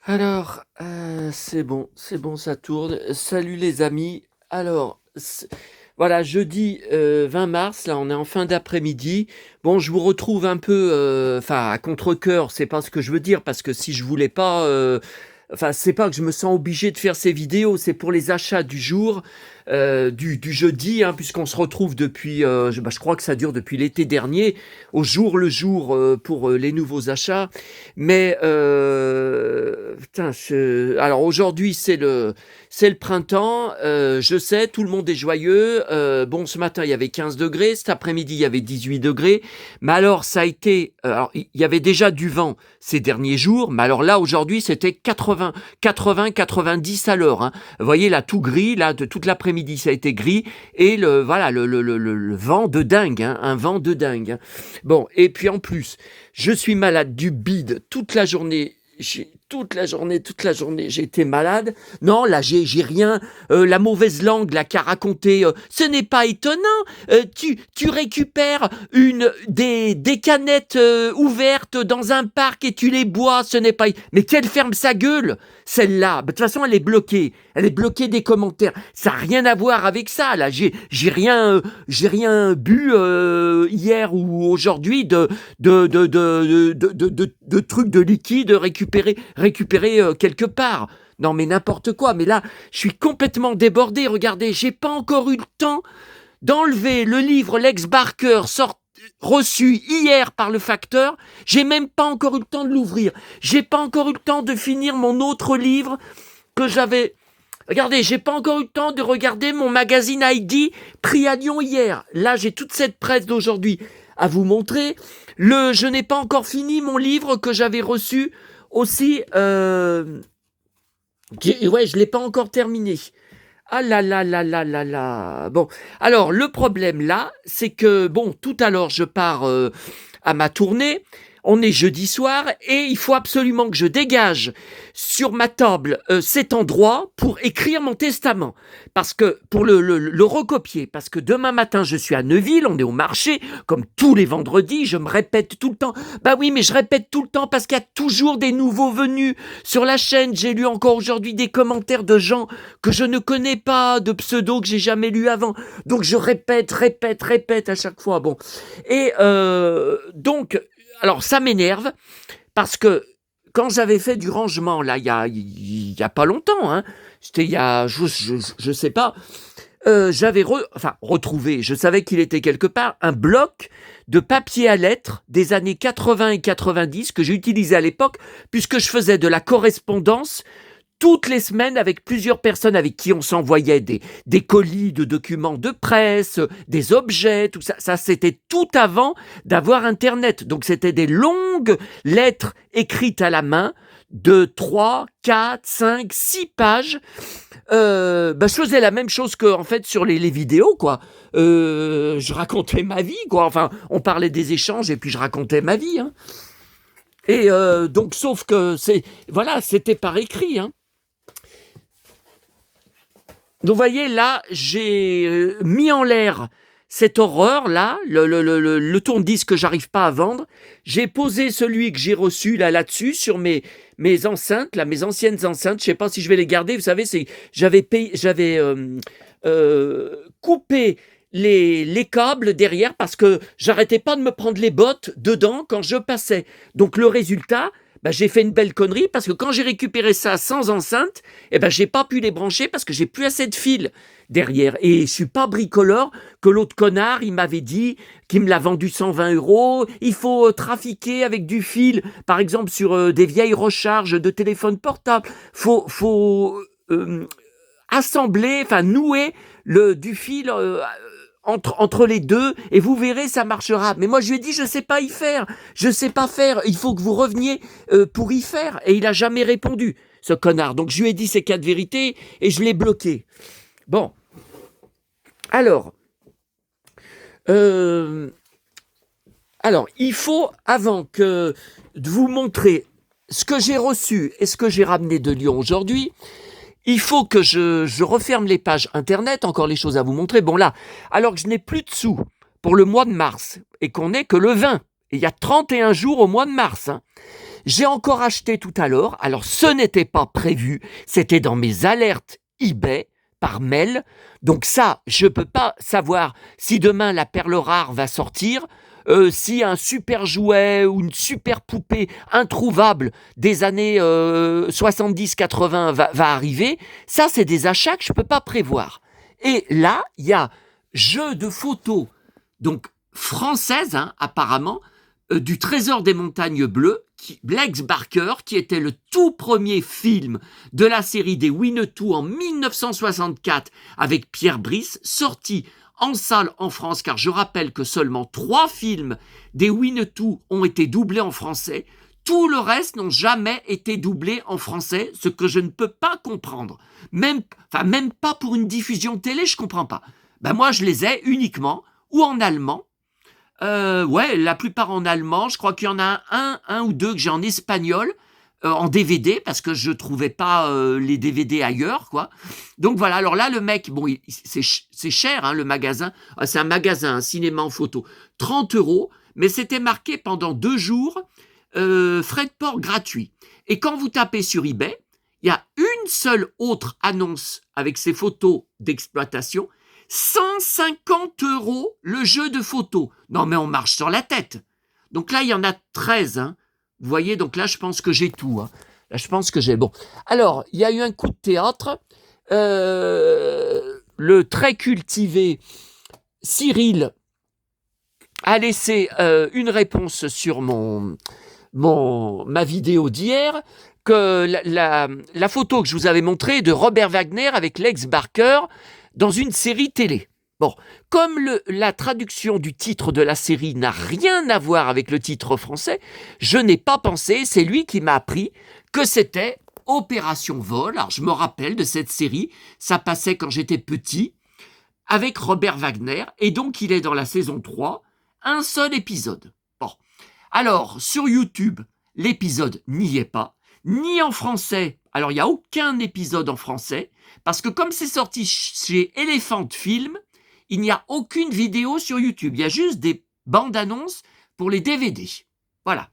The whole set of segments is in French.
Alors, c'est bon, ça tourne. Salut les amis. Alors, voilà, jeudi 20 mars, là, on est en fin d'après-midi. Bon, je vous retrouve un peu, enfin, à contre-cœur, c'est pas ce que je veux dire, parce que si je voulais pas, enfin, c'est pas que je me sens obligé de faire ces vidéos, c'est pour les achats du jour, du jeudi, hein, puisqu'on se retrouve depuis, je crois que ça dure depuis l'été dernier, au jour le jour pour les nouveaux achats. Mais putain, alors aujourd'hui c'est le printemps. Je sais, tout le monde est joyeux. Bon, ce matin il y avait 15 degrés, cet après-midi il y avait 18 degrés. Mais alors ça a été, alors il y avait déjà du vent ces derniers jours, mais alors là aujourd'hui c'était 90 à l'heure. Hein. Vous voyez là tout gris, là de toute l'après-midi ça a été gris et voilà le vent de dingue, hein, un vent de dingue. Hein. Bon, et puis en plus, je suis malade du bide toute la journée. Toute la journée, j'ai été malade. Non, là, j'ai rien. La mauvaise langue, là, qu'a raconté. Ce n'est pas étonnant. Tu récupères des canettes ouvertes dans un parc et tu les bois. Ce n'est pas. Mais qu'elle ferme sa gueule, celle-là. De toute façon, elle est bloquée. Elle est bloquée des commentaires. Ça n'a rien à voir avec ça. Là, j'ai rien bu hier ou aujourd'hui de trucs de liquide récupérés quelque part. Non mais n'importe quoi, mais là, je suis complètement débordé. Regardez, j'ai pas encore eu le temps d'enlever le livre Lex Barker reçu hier par le facteur. J'ai même pas encore eu le temps de l'ouvrir. J'ai pas encore eu le temps de finir mon autre livre que j'avais. Regardez, j'ai pas encore eu le temps de regarder mon magazine ID pris à Lyon hier. Là, j'ai toute cette presse d'aujourd'hui à vous montrer. Je n'ai pas encore fini mon livre que j'avais reçu aussi. Ouais, je l'ai pas encore terminé. Ah là là là là là là. Bon, alors le problème là, c'est que bon, tout à l'heure je pars à ma tournée. On est jeudi soir et il faut absolument que je dégage sur ma table cet endroit pour écrire mon testament. Parce que, pour le recopier, parce que demain matin je suis à Neuville, on est au marché, comme tous les vendredis, je me répète tout le temps. Bah oui, mais je répète tout le temps parce qu'il y a toujours des nouveaux venus sur la chaîne. J'ai lu encore aujourd'hui des commentaires de gens que je ne connais pas, de pseudos que j'ai jamais lus avant. Donc je répète à chaque fois. Bon. Et donc, alors ça m'énerve parce que quand j'avais fait du rangement, là, il y a pas longtemps, hein, c'était il y a, je sais pas, j'avais retrouvé, je savais qu'il était quelque part, un bloc de papier à lettres des années 80 et 90 que j'utilisais à l'époque puisque je faisais de la correspondance toutes les semaines avec plusieurs personnes avec qui on s'envoyait des colis de documents de presse, des objets, tout ça. Ça, c'était tout avant d'avoir Internet. Donc, c'était des longues lettres écrites à la main de 3, 4, 5, 6 pages. Je faisais la même chose que en fait sur les vidéos, quoi. Je racontais ma vie, quoi. Enfin, on parlait des échanges et puis je racontais ma vie. Hein. Et donc, sauf que c'était par écrit. Hein. Donc, vous voyez, là, j'ai mis en l'air cette horreur-là, le tourne-disque que j'arrive pas à vendre. J'ai posé celui que j'ai reçu là-dessus sur mes enceintes, là, mes anciennes enceintes. Je sais pas si je vais les garder. Vous savez, j'avais coupé les câbles derrière parce que j'arrêtais pas de me prendre les bottes dedans quand je passais. Donc, le résultat, j'ai fait une belle connerie parce que quand j'ai récupéré ça sans enceinte, j'ai pas pu les brancher parce que j'ai plus assez de fil derrière. Et je suis pas bricoleur que l'autre connard, il m'avait dit qu'il me l'a vendu 120 €. Il faut trafiquer avec du fil, par exemple sur des vieilles recharges de téléphone portable. Faut assembler, enfin nouer du fil entre les deux et vous verrez ça marchera. Mais moi je lui ai dit je sais pas y faire, je sais pas faire, il faut que vous reveniez pour y faire et il a jamais répondu ce connard. Donc je lui ai dit ces 4 vérités et je l'ai bloqué. Bon. Alors il faut avant que de vous montrer ce que j'ai reçu et ce que j'ai ramené de Lyon aujourd'hui, il faut que je referme les pages internet, encore les choses à vous montrer. Bon là, alors que je n'ai plus de sous pour le mois de mars et qu'on n'est que le 20, et il y a 31 jours au mois de mars, hein, J'ai encore acheté tout à l'heure. Alors, ce n'était pas prévu. C'était dans mes alertes eBay par mail. Donc ça, je peux pas savoir si demain la perle rare va sortir, si un super jouet ou une super poupée introuvable des années 70-80 va arriver. Ça, c'est des achats que je peux pas prévoir. Et là, il y a jeu de photos, donc française, hein, apparemment, du Trésor des Montagnes Bleues, Lex Barker, qui était le tout premier film de la série des Winnetou en 1964 avec Pierre Brice, sorti en salle en France, car je rappelle que seulement 3 films des Winnetou ont été doublés en français. Tout le reste n'ont jamais été doublés en français, ce que je ne peux pas comprendre. Même pas pour une diffusion télé, je comprends pas. Ben moi, je les ai uniquement ou en allemand. Ouais, la plupart en allemand. Je crois qu'il y en a un ou deux que j'ai en espagnol, en DVD, parce que je trouvais pas les DVD ailleurs, quoi. Donc voilà, alors là, le mec, bon, c'est cher, hein, le magasin. C'est un magasin, un cinéma en photo. 30 €, mais c'était marqué pendant 2 jours, frais de port gratuits. Et quand vous tapez sur eBay, il y a une seule autre annonce avec ces photos d'exploitation. 150 € le jeu de photos. Non, mais on marche sur la tête. Donc là, il y en a 13. Hein. Vous voyez, donc là, je pense que j'ai tout. Hein. Là, je pense que j'ai... Bon. Alors, il y a eu un coup de théâtre. Le très cultivé Cyril a laissé une réponse sur ma vidéo d'hier, que la photo que je vous avais montrée de Robert Wagner avec Lex Barker dans une série télé. Bon, comme la traduction du titre de la série n'a rien à voir avec le titre français, je n'ai pas pensé, c'est lui qui m'a appris que c'était Opération Vol. Alors je me rappelle de cette série, ça passait quand j'étais petit, avec Robert Wagner, et donc il est dans la saison 3, un seul épisode. Bon, alors sur YouTube, l'épisode n'y est pas, ni en français. Alors il n'y a aucun épisode en français, parce que comme c'est sorti chez Elephant Film, il n'y a aucune vidéo sur YouTube. Il y a juste des bandes annonces pour les DVD. Voilà.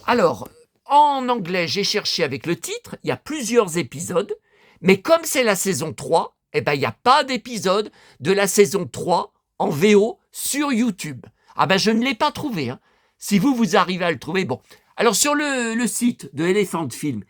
Alors, en anglais, j'ai cherché avec le titre, il y a plusieurs épisodes, mais comme c'est la saison 3, eh ben, il n'y a pas d'épisode de la saison 3 en VO sur YouTube. Ah ben, je ne l'ai pas trouvé. Hein. Si vous arrivez à le trouver, bon. Alors, sur le site de Elephant Film,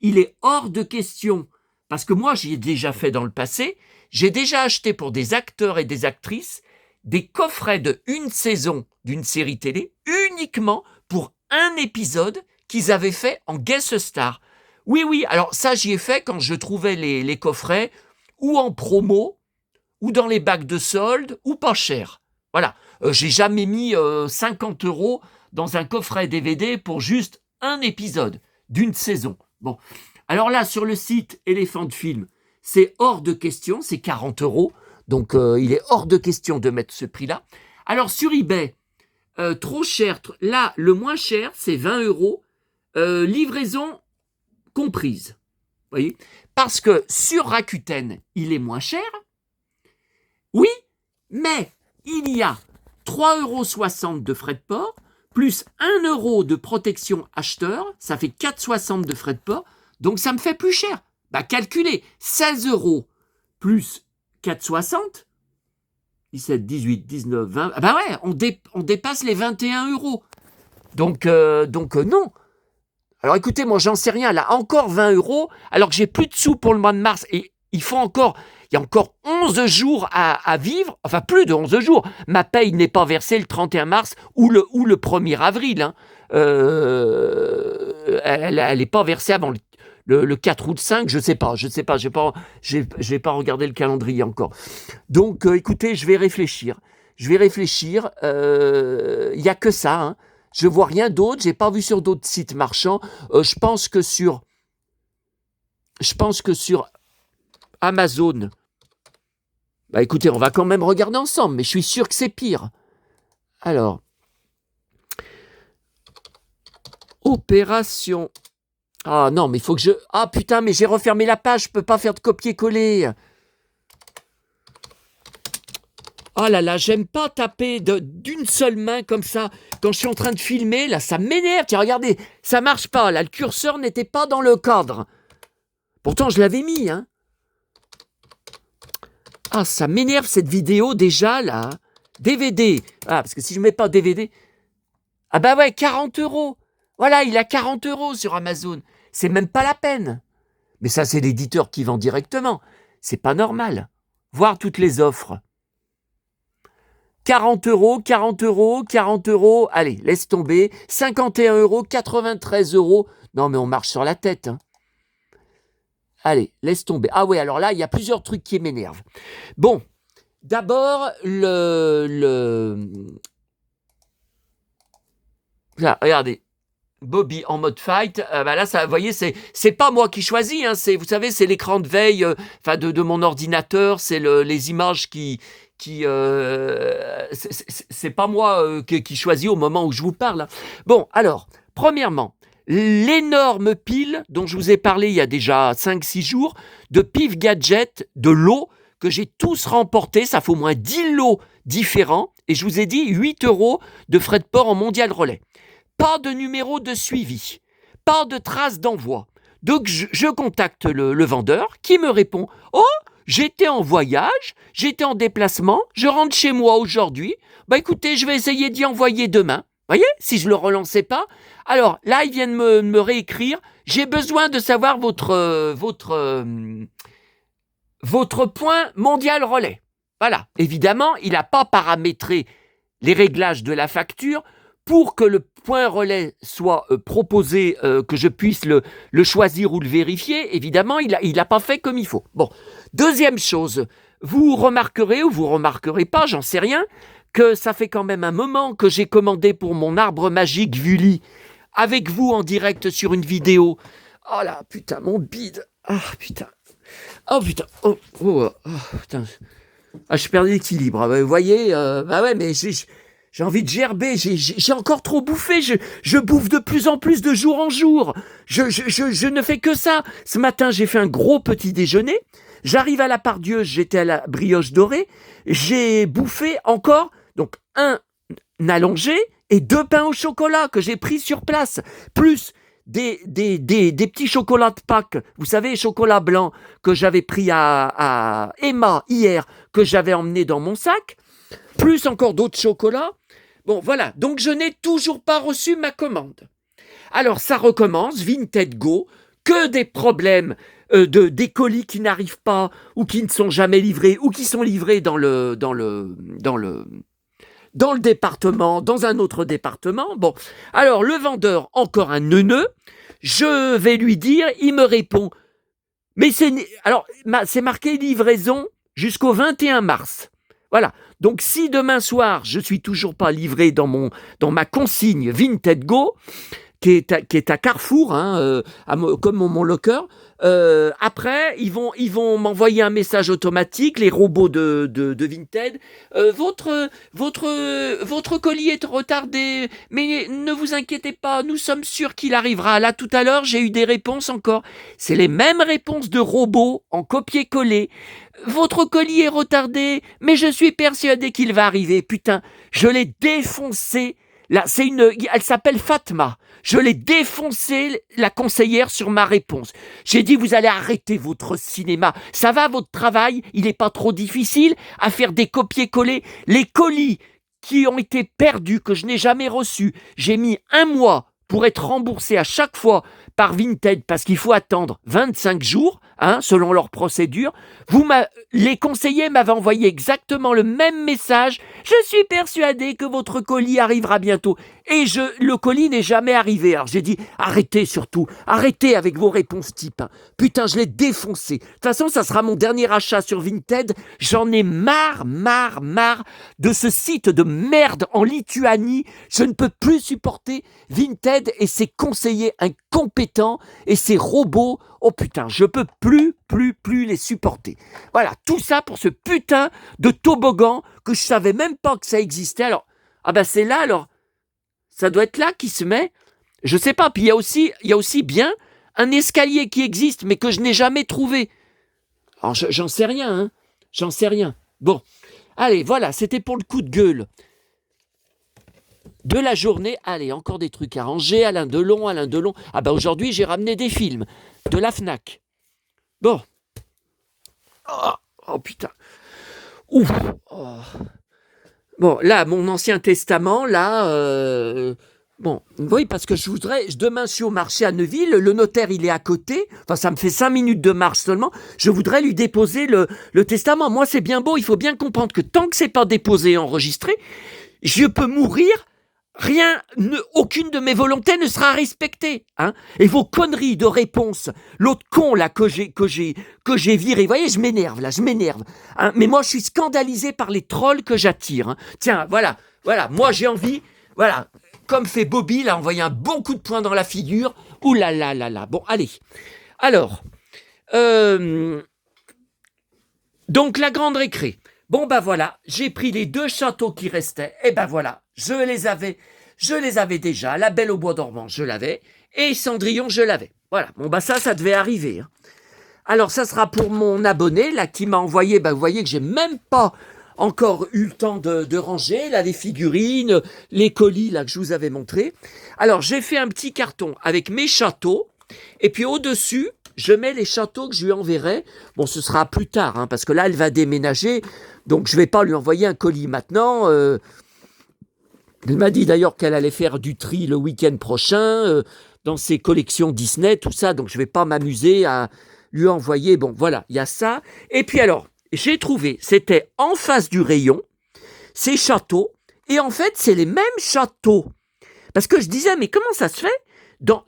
il est hors de question, parce que moi, j'y ai déjà fait dans le passé, j'ai déjà acheté pour des acteurs et des actrices des coffrets de une saison d'une série télé uniquement pour un épisode qu'ils avaient fait en guest star. Oui, alors ça, j'y ai fait quand je trouvais les coffrets ou en promo, ou dans les bacs de solde, ou pas cher. Voilà, j'ai jamais mis 50 € dans un coffret DVD pour juste un épisode d'une saison. Bon, alors là, sur le site Elephant Film, c'est hors de question, c'est 40 €, donc il est hors de question de mettre ce prix-là. Alors sur eBay, trop cher, là, le moins cher, c'est 20 €, livraison comprise. Vous voyez ? Parce que sur Rakuten, il est moins cher, oui, mais il y a 3,60 € de frais de port, plus 1 € de protection acheteur, ça fait 4,60 € de frais de port, donc ça me fait plus cher. Bah calculez, 16 € plus 4,60, 17, 18, 19, 20, ah bah ouais, on dépasse les 21 €. Donc non. Alors écoutez, moi j'en sais rien, là, encore 20 €, alors que j'ai plus de sous pour le mois de mars, et il y a encore 11 jours à vivre, enfin plus de 11 jours. Ma paye n'est pas versée le 31 mars ou le 1er avril. Hein. Elle n'est pas versée avant le 4 ou le 5, je sais pas, j'ai pas regardé le calendrier encore. Donc écoutez, je vais réfléchir. Il y a que ça, hein. Je vois rien d'autre, j'ai pas vu sur d'autres sites marchands. Je pense que sur Amazon, bah écoutez, on va quand même regarder ensemble, mais je suis sûr que c'est pire. Alors, opération. Ah non, mais il faut que je... Ah putain, mais j'ai refermé la page, je peux pas faire de copier-coller. Oh là là, j'aime pas taper d'une seule main comme ça. Quand je suis en train de filmer, là, ça m'énerve. Tiens, regardez, ça marche pas. Là, le curseur n'était pas dans le cadre. Pourtant, je l'avais mis, hein. Ah, ça m'énerve cette vidéo déjà, là. DVD. Ah, parce que si je mets pas DVD... Ah bah ouais, 40 €. Voilà, il a 40 € sur Amazon. C'est même pas la peine. Mais ça, c'est l'éditeur qui vend directement. C'est pas normal. Voir toutes les offres. 40 €, 40 €, 40 €. Allez, laisse tomber. 51 €, 93 €. Non, mais on marche sur la tête, hein. Allez, laisse tomber. Ah ouais, alors là, il y a plusieurs trucs qui m'énervent. Bon, d'abord, Là, regardez. Bobby en mode fight, bah là, ça, vous voyez, c'est pas moi qui choisis, hein, vous savez, c'est l'écran de veille, de mon ordinateur, c'est les images c'est pas moi qui choisis au moment où je vous parle. Bon, alors, premièrement, l'énorme pile dont je vous ai parlé il y a déjà 5-6 jours, de Pif Gadget, de lots que j'ai tous remportés, ça fait au moins 10 lots différents, et je vous ai dit 8 € de frais de port en mondial relais. Pas de numéro de suivi, pas de trace d'envoi. Donc je contacte le vendeur qui me répond « Oh, j'étais en voyage, j'étais en déplacement, je rentre chez moi aujourd'hui. Bah écoutez, je vais essayer d'y envoyer demain. » Voyez, si je ne le relançais pas. Alors là, il vient de me réécrire « J'ai besoin de savoir votre point mondial relais. » Voilà, évidemment, il n'a pas paramétré les réglages de la facture pour que le point relais soit proposé, que je puisse le choisir ou le vérifier. Évidemment, il n'a pas fait comme il faut. Bon, deuxième chose, vous remarquerez ou vous remarquerez pas, j'en sais rien, que ça fait quand même un moment que j'ai commandé pour mon arbre magique Vully, avec vous en direct sur une vidéo. Oh là, putain, mon bide. Ah, putain. Oh, putain. Oh, putain. Ah, je perds l'équilibre. Vous voyez, bah ouais, mais j'ai envie de gerber, j'ai encore trop bouffé, je bouffe de plus en plus de jour en jour. Je ne fais que ça. Ce matin, j'ai fait un gros petit déjeuner. J'arrive à la Pardieuse, j'étais à la brioche dorée. J'ai bouffé encore, donc un allongé et 2 pains au chocolat que j'ai pris sur place. Plus des petits chocolats de Pâques, vous savez, chocolat blanc que j'avais pris à Emma hier, que j'avais emmené dans mon sac. Plus encore d'autres chocolats. Bon, voilà. Donc, je n'ai toujours pas reçu ma commande. Alors, ça recommence. Vinted Go. Que des problèmes des colis qui n'arrivent pas ou qui ne sont jamais livrés ou qui sont livrés dans le département, dans un autre département. Bon. Alors, le vendeur, encore un neuneu. Je vais lui dire, il me répond. Mais c'est marqué livraison jusqu'au 21 mars. Voilà. Donc, si demain soir, je suis toujours pas livré dans ma consigne Vinted Go, qui est à Carrefour, hein, comme mon locker, après, ils vont m'envoyer un message automatique, les robots de Vinted. Votre colis est retardé, mais ne vous inquiétez pas, nous sommes sûrs qu'il arrivera. Là, tout à l'heure, j'ai eu des réponses encore. C'est les mêmes réponses de robots en copier-coller. Votre colis est retardé, mais je suis persuadé qu'il va arriver. Putain, je l'ai défoncé. Là, elle s'appelle Fatma. Je l'ai défoncé, la conseillère, sur ma réponse. J'ai dit, vous allez arrêter votre cinéma. Ça va, votre travail? Il n'est pas trop difficile à faire des copier-coller. Les colis qui ont été perdus, que je n'ai jamais reçus, j'ai mis 1 mois pour être remboursé à chaque fois par Vinted, parce qu'il faut attendre 25 jours, hein, selon leur procédure. Les conseillers m'avaient envoyé exactement le même message. Je suis persuadé que votre colis arrivera bientôt. Et le colis n'est jamais arrivé. Alors j'ai dit, arrêtez surtout, arrêtez avec vos réponses type. Hein. Putain, je l'ai défoncé. De toute façon, ça sera mon dernier achat sur Vinted. J'en ai marre de ce site de merde en Lituanie. Je ne peux plus supporter Vinted et ses conseillers incompétents et ses robots. Oh putain, je peux plus les supporter. Voilà, tout ça pour ce putain de toboggan que je savais même pas que ça existait. Alors, c'est là alors. Ça doit être là qui se met. Je sais pas. Puis il y a aussi bien un escalier qui existe, mais que je n'ai jamais trouvé. Alors j'en sais rien, hein. J'en sais rien. Bon. Allez, voilà, c'était pour le coup de gueule de la journée. Allez, encore des trucs à ranger. Alain Delon, Alain Delon. Ah bah aujourd'hui, j'ai ramené des films de la FNAC. Bon. Oh, oh putain. Ouf. Oh. Bon, là, mon Ancien Testament, là... Bon, oui, parce que demain, je suis au marché à Neuville, le notaire, il est à côté, enfin, ça me fait 5 minutes de marche seulement, je voudrais lui déposer le testament. Moi, c'est bien beau, il faut bien comprendre que tant que c'est pas déposé et enregistré, je peux mourir, aucune de mes volontés ne sera respectée. Hein. Et vos conneries de réponse, l'autre con là que j'ai viré, vous voyez, je m'énerve là, je m'énerve. Hein. Mais moi, je suis scandalisé par les trolls que j'attire. Hein. Tiens, voilà, moi j'ai envie, voilà, comme fait Bobby, là, envoyer un bon coup de poing dans la figure. Ouh là là là là. Bon, allez. Alors, donc la grande récré. Bon, ben voilà, j'ai pris les 2 châteaux qui restaient. Et ben voilà, je les avais déjà. La Belle au bois dormant, je l'avais. Et Cendrillon, je l'avais. Voilà, bon, ben ça devait arriver. Hein. Alors, ça sera pour mon abonné, là, qui m'a envoyé, ben vous voyez que j'ai même pas encore eu le temps de ranger, là, les figurines, les colis, là, que je vous avais montré. Alors, j'ai fait un petit carton avec mes châteaux. Et puis, au-dessus, je mets les châteaux que je lui enverrai. Bon, ce sera plus tard, hein, parce que là, elle va déménager. Donc, je ne vais pas lui envoyer un colis maintenant. Elle m'a dit d'ailleurs qu'elle allait faire du tri le week-end prochain dans ses collections Disney, tout ça. Donc, je ne vais pas m'amuser à lui envoyer. Bon, voilà, il y a ça. Et puis alors, j'ai trouvé, c'était en face du rayon, ces châteaux. Et en fait, c'est les mêmes châteaux. Parce que je disais, mais comment ça se fait?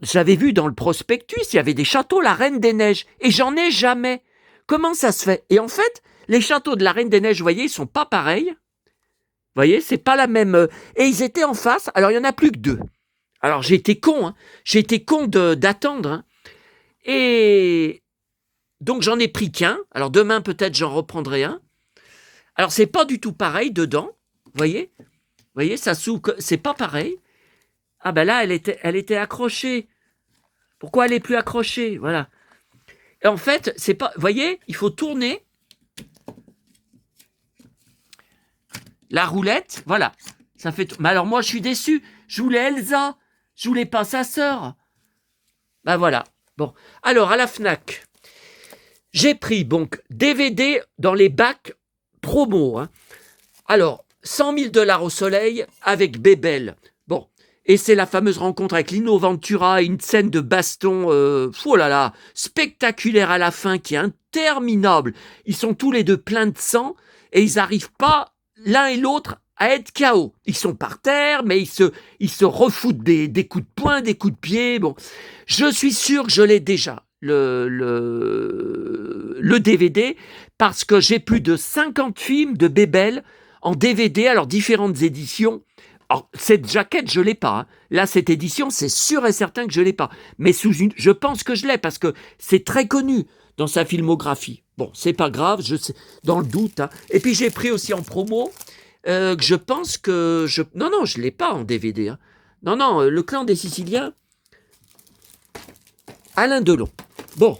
J'avais vu dans le prospectus, il y avait des châteaux La Reine des Neiges, et j'en ai jamais. Comment ça se fait? Et en fait, les châteaux de la Reine des Neiges, vous voyez, ils sont pas pareils. Vous voyez, c'est pas la même. Et ils étaient en face, alors il y en a plus que 2. Alors j'ai été con, hein. J'ai été con d'attendre. Hein. Et donc j'en ai pris qu'un. Alors demain, peut-être, j'en reprendrai un. Alors c'est pas du tout pareil dedans. Vous voyez, ça s'ouvre, c'est pas pareil. Ah ben là, elle était accrochée. Pourquoi elle est plus accrochée? Voilà. Et en fait, c'est pas. Vous voyez, il faut tourner la roulette. Voilà. Ça fait. Mais alors moi, je suis déçu. Je voulais Elsa. Je voulais pas sa sœur. Ben voilà. Bon. Alors à la Fnac, j'ai pris donc DVD dans les bacs promo. Hein. Alors 100 000 $ au soleil avec Bébel. Bon. Et c'est la fameuse rencontre avec Lino Ventura, une scène de baston, oh là là, spectaculaire à la fin, qui est interminable. Ils sont tous les deux pleins de sang et ils n'arrivent pas, l'un et l'autre, à être KO. Ils sont par terre, mais ils se refoutent des coups de poing, des coups de pied. Bon, je suis sûr que je l'ai déjà, le DVD, parce que j'ai plus de 50 films de Bébel en DVD, alors différentes éditions. Alors, cette jaquette, je ne l'ai pas. Hein. Là, cette édition, c'est sûr et certain que je ne l'ai pas. Mais je pense que je l'ai parce que c'est très connu dans sa filmographie. Bon, c'est pas grave, je sais, dans le doute. Hein. Et puis, j'ai pris aussi en promo que je pense que... Non, je ne l'ai pas en DVD. Hein. Non, Le Clan des Siciliens, Alain Delon. Bon,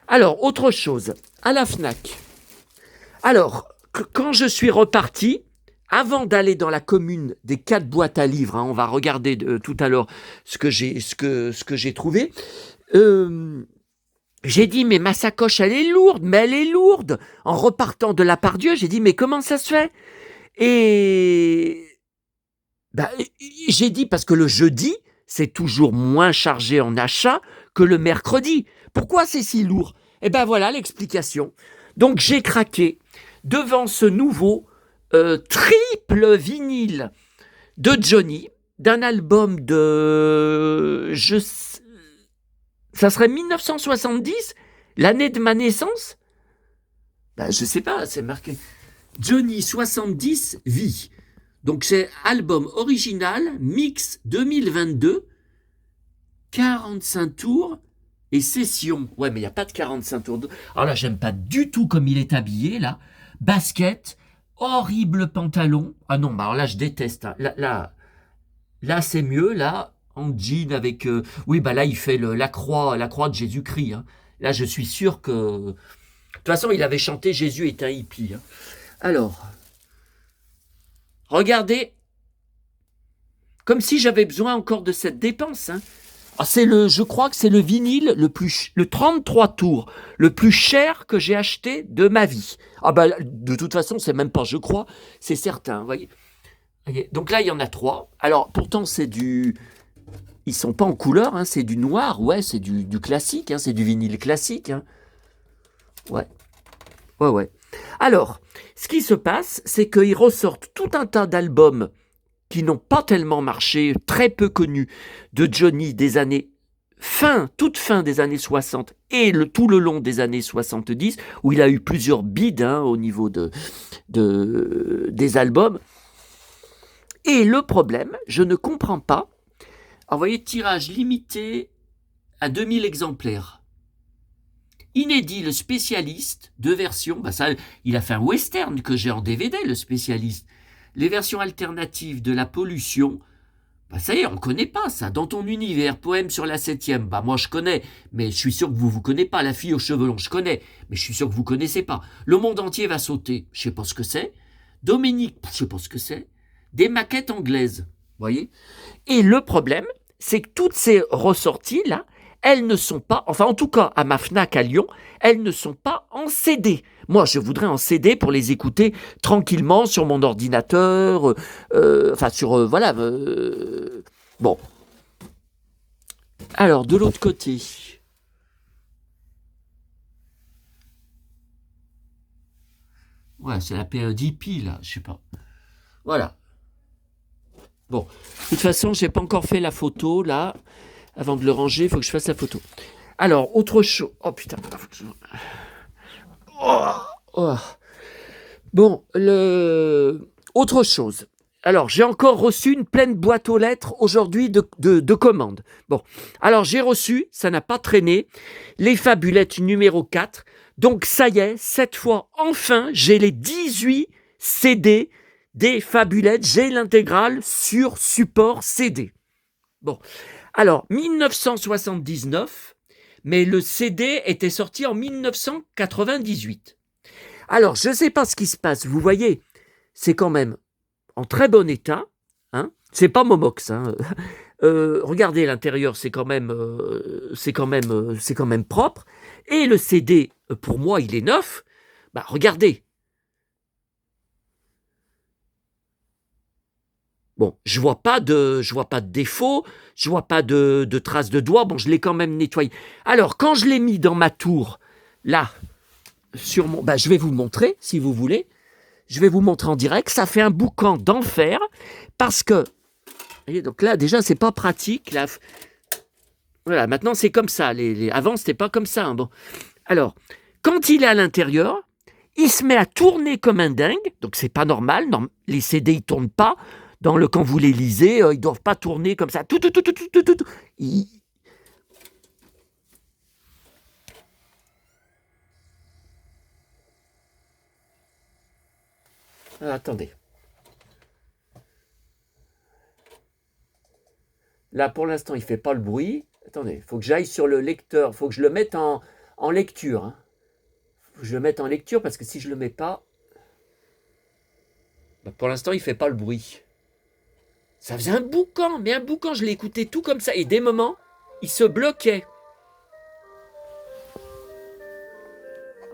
alors, autre chose, à la Fnac. Alors, quand je suis reparti... Avant d'aller dans la commune des 4 boîtes à livres, hein, on va regarder tout à l'heure ce que j'ai trouvé. J'ai dit, mais ma sacoche, elle est lourde. En repartant de la Part-Dieu, j'ai dit, mais comment ça se fait? Et j'ai dit, parce que le jeudi, c'est toujours moins chargé en achat que le mercredi. Pourquoi c'est si lourd? Eh bien voilà l'explication. Donc j'ai craqué devant ce nouveau triple vinyle de Johnny, d'un album de... ça serait 1970, l'année de ma naissance? Ben, je sais pas, c'est marqué. Johnny 70 vie. Donc c'est album original, mix 2022, 45 tours et session. Ouais, mais il n'y a pas de 45 tours. Alors là, j'aime pas du tout comme il est habillé, là. Basket, horrible pantalon. Ah non, bah alors là, je déteste. Hein. Là c'est mieux. Là, en jean avec... oui, bah là, il fait la croix de Jésus-Christ. Hein. Là, je suis sûr que... De toute façon, il avait chanté « Jésus est un hippie hein. ». Alors, Regardez, comme si j'avais besoin encore de cette dépense. Hein. Ah, je crois que c'est le vinyle le 33 tours, le plus cher que j'ai acheté de ma vie. Ah bah, de toute façon, c'est même pas je crois, c'est certain, voyez. Donc là, il y en a 3. Alors, pourtant, ils sont pas en couleur, hein, c'est du noir, ouais, c'est du classique, hein, c'est du vinyle classique. Hein. Ouais. Alors, ce qui se passe, c'est qu'ils ressortent tout un tas d'albums qui n'ont pas tellement marché, très peu connus, de Johnny des années toute fin des années 60 et tout le long des années 70, où il a eu plusieurs bides au niveau des albums. Et le problème, je ne comprends pas. Alors, vous voyez, tirage limité à 2000 exemplaires. Inédit, le spécialiste, 2 versions. Bah ça, il a fait un western que j'ai en DVD, le spécialiste. Les versions alternatives de la pollution, bah ça y est, on ne connaît pas ça. Dans ton univers, poème sur la 7e, bah moi je connais, mais je suis sûr que vous ne connaissez pas. La fille aux cheveux longs, je connais, mais je suis sûr que vous ne connaissez pas. Le monde entier va sauter, je ne sais pas ce que c'est. Dominique, je ne sais pas ce que c'est. Des maquettes anglaises, voyez. Et le problème, c'est que toutes ces ressorties-là, elles ne sont pas, enfin en tout cas à ma Fnac à Lyon, elles ne sont pas en CD. Moi, je voudrais en CD pour les écouter tranquillement sur mon ordinateur, voilà. Bon. Alors, de l'autre côté. Ouais, c'est la PE10P, là, je sais pas. Voilà. Bon, de toute façon, j'ai pas encore fait la photo, là. Avant de le ranger, il faut que je fasse la photo. Alors, autre chose. Oh putain. Oh. Bon, autre chose. Alors, j'ai encore reçu une pleine boîte aux lettres aujourd'hui de commandes. Bon, alors j'ai reçu, ça n'a pas traîné, les fabulettes numéro 4. Donc, ça y est, cette fois, enfin, j'ai les 18 CD des fabulettes. J'ai l'intégrale sur support CD. Bon, alors, 1979, mais le CD était sorti en 1998. Alors, je ne sais pas ce qui se passe. Vous voyez, c'est quand même en très bon état. Hein, c'est pas Momox. Hein. Regardez l'intérieur, c'est quand même propre. Et le CD, pour moi, il est neuf. Bah, regardez. Bon, je vois pas de défaut, je vois pas de traces de doigts. Bon, je l'ai quand même nettoyé. Alors, quand je l'ai mis dans ma tour, là, sur mon, je vais vous montrer, si vous voulez. Je vais vous montrer en direct. Ça fait un boucan d'enfer parce que, vous voyez, donc là, déjà, c'est pas pratique. Là, voilà, maintenant, c'est comme ça. Avant, c'était pas comme ça. Hein. Bon, alors, quand il est à l'intérieur, il se met à tourner comme un dingue. Donc, c'est pas normal. Non, les CD, ils tournent pas. Quand vous les lisez, ils ne doivent pas tourner comme ça. Attendez. Là, pour l'instant, il ne fait pas le bruit. Attendez, il faut que j'aille sur le lecteur. Il faut que je le mette en lecture. Hein. Faut que je le mette en lecture parce que si je ne le mets pas... pour l'instant, il ne fait pas le bruit. Ça faisait un boucan, mais un boucan, je l'ai écouté tout comme ça. Et des moments, il se bloquait.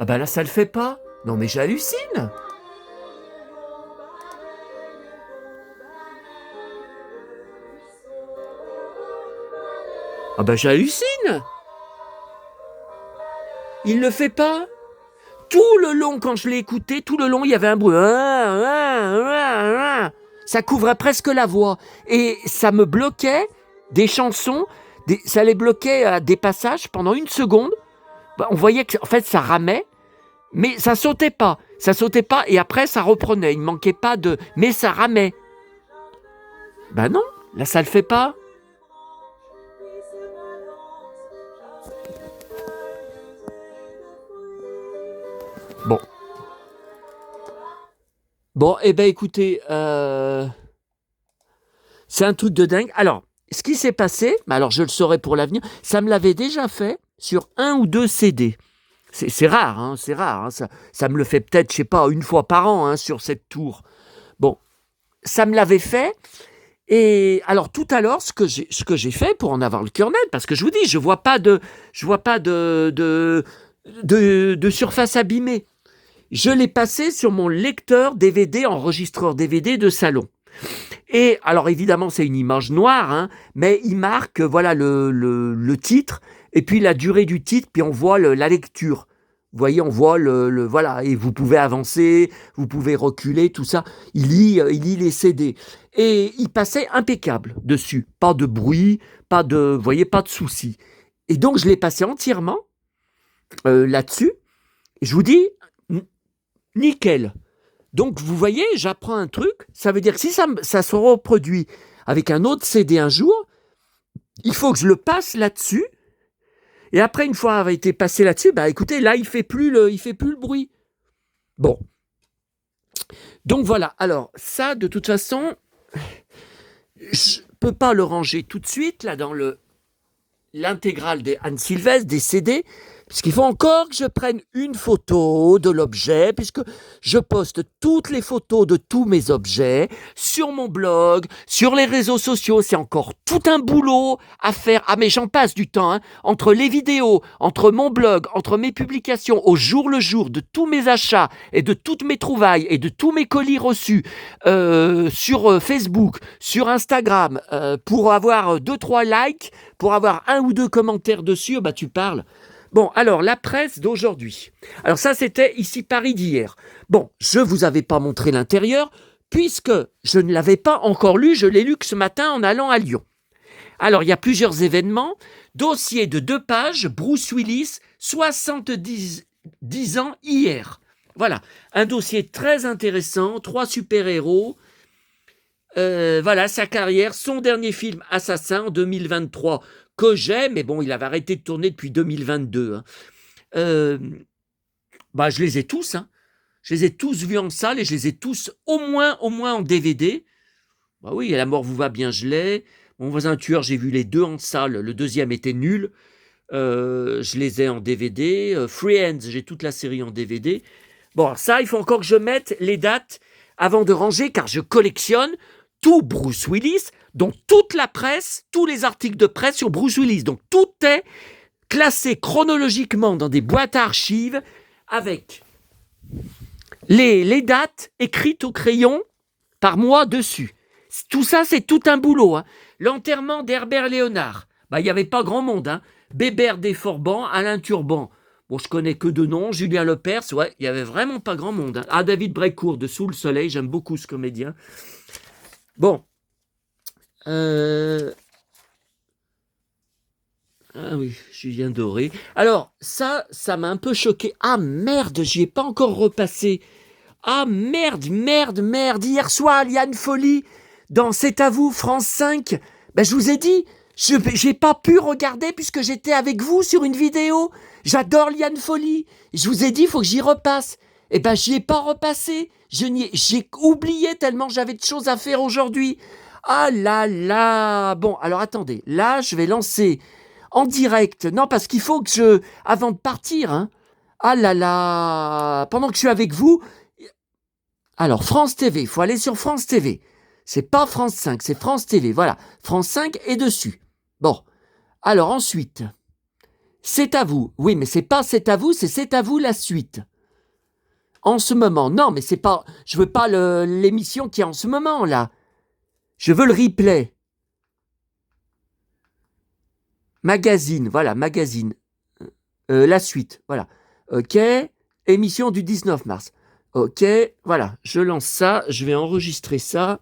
Ah bah là, ça le fait pas. Non mais j'hallucine. Ah bah j'hallucine. Il le fait pas. Tout le long, quand je l'ai écouté, tout le long, il y avait un bruit. Ça couvrait presque la voix. Et ça me bloquait des chansons. Ça les bloquait à des passages pendant 1 seconde. On voyait que, en fait, ça ramait. Mais ça sautait pas. Ça sautait pas et après, ça reprenait. Il ne manquait pas de... Mais ça ramait. Ben non, là, ça le fait pas. Bon. Bon, eh ben écoutez, c'est un truc de dingue. Alors, ce qui s'est passé, alors je le saurai pour l'avenir, ça me l'avait déjà fait sur 1 ou 2 CD. C'est rare, hein, c'est rare. Hein, ça me le fait peut-être, je sais pas, 1 fois par an hein, sur cette tour. Bon, ça me l'avait fait. Et alors tout à l'heure, ce que j'ai fait pour en avoir le cœur net, parce que je vous dis, je vois pas de surface abîmée. Je l'ai passé sur mon lecteur DVD, enregistreur DVD de salon. Et alors évidemment, c'est une image noire, hein, mais il marque voilà le titre et puis la durée du titre, puis on voit la lecture. Vous voyez, on voit voilà, et vous pouvez avancer, vous pouvez reculer, tout ça. Il lit les CD. Et il passait impeccable dessus. Pas de bruit, vous voyez, pas de soucis. Et donc, je l'ai passé entièrement là-dessus. Et je vous dis, nickel. Donc, vous voyez, j'apprends un truc. Ça veut dire que si ça se reproduit avec un autre CD un jour, il faut que je le passe là-dessus. Et après, une fois avoir été passé là-dessus, bah écoutez, là, il fait plus le bruit. Bon. Donc voilà. Alors, ça, de toute façon, je peux pas le ranger tout de suite, là, dans l'intégrale des Anne Sylvestre, des CD, puisqu'il faut encore que je prenne une photo de l'objet, puisque je poste toutes les photos de tous mes objets sur mon blog, sur les réseaux sociaux. C'est encore tout un boulot à faire. Ah, mais j'en passe du temps, hein, entre les vidéos, entre mon blog, entre mes publications, au jour le jour de tous mes achats et de toutes mes trouvailles et de tous mes colis reçus sur Facebook, sur Instagram, pour avoir 2-3 likes, pour avoir 1 ou 2 commentaires dessus, bah tu parles. Bon, alors, la presse d'aujourd'hui. Alors ça, c'était ici Paris d'hier. Bon, je ne vous avais pas montré l'intérieur, puisque je ne l'avais pas encore lu, je l'ai lu que ce matin en allant à Lyon. Alors, il y a plusieurs événements. Dossier de 2 pages, Bruce Willis, 70 ans hier. Voilà, un dossier très intéressant, 3 super-héros. Voilà, sa carrière, son dernier film Assassin en 2023, que j'aime, mais bon, il avait arrêté de tourner depuis 2022. Hein. Je les ai tous, hein. Je les ai tous vus en salle et je les ai tous au moins en DVD. Bah oui, La mort vous va bien, je l'ai. Mon voisin tueur, j'ai vu les 2 en salle, le deuxième était nul. Je les ai en DVD. Friends, j'ai toute la série en DVD. Bon, ça, il faut encore que je mette les dates avant de ranger, car je collectionne tout Bruce Willis, donc toute la presse, tous les articles de presse sur Bruce Willis. Donc tout est classé chronologiquement dans des boîtes à archives avec les dates écrites au crayon par mois dessus. Tout ça, c'est tout un boulot. Hein. L'enterrement d'Herbert Léonard. Il n'y avait pas grand monde. Hein. Bébert Desforban, Alain Turban. Bon, je connais que 2 noms. Julien Lepers, ouais, il n'y avait vraiment pas grand monde. Hein. Ah, David Brécourt de Sous le Soleil, j'aime beaucoup ce comédien. Bon. Ah oui, Julien Doré. Alors, ça m'a un peu choqué. Ah merde, j'y ai pas encore repassé. Ah merde. Hier soir, Liane Folly, dans C'est à vous, France 5. Je vous ai dit, j'ai pas pu regarder puisque j'étais avec vous sur une vidéo. J'adore Liane Folly. Je vous ai dit, il faut que j'y repasse. J'y ai pas repassé. J'ai oublié tellement j'avais de choses à faire aujourd'hui. Ah là là. Bon, alors attendez. Là, je vais lancer en direct. Non, parce qu'il faut que avant de partir, hein. Ah là là. Pendant que je suis avec vous. Alors, France TV. Il faut aller sur France TV. C'est pas France 5, c'est France TV. Voilà. France 5 est dessus. Bon. Alors, ensuite. C'est à vous. Oui, mais c'est pas C'est à vous, c'est à vous la suite. En ce moment. Non, mais c'est pas. Je veux pas l'émission qui est en ce moment, là. Je veux le replay. Magazine, voilà, magazine. La suite, voilà. OK. Émission du 19 mars. OK, voilà. Je lance ça. Je vais enregistrer ça.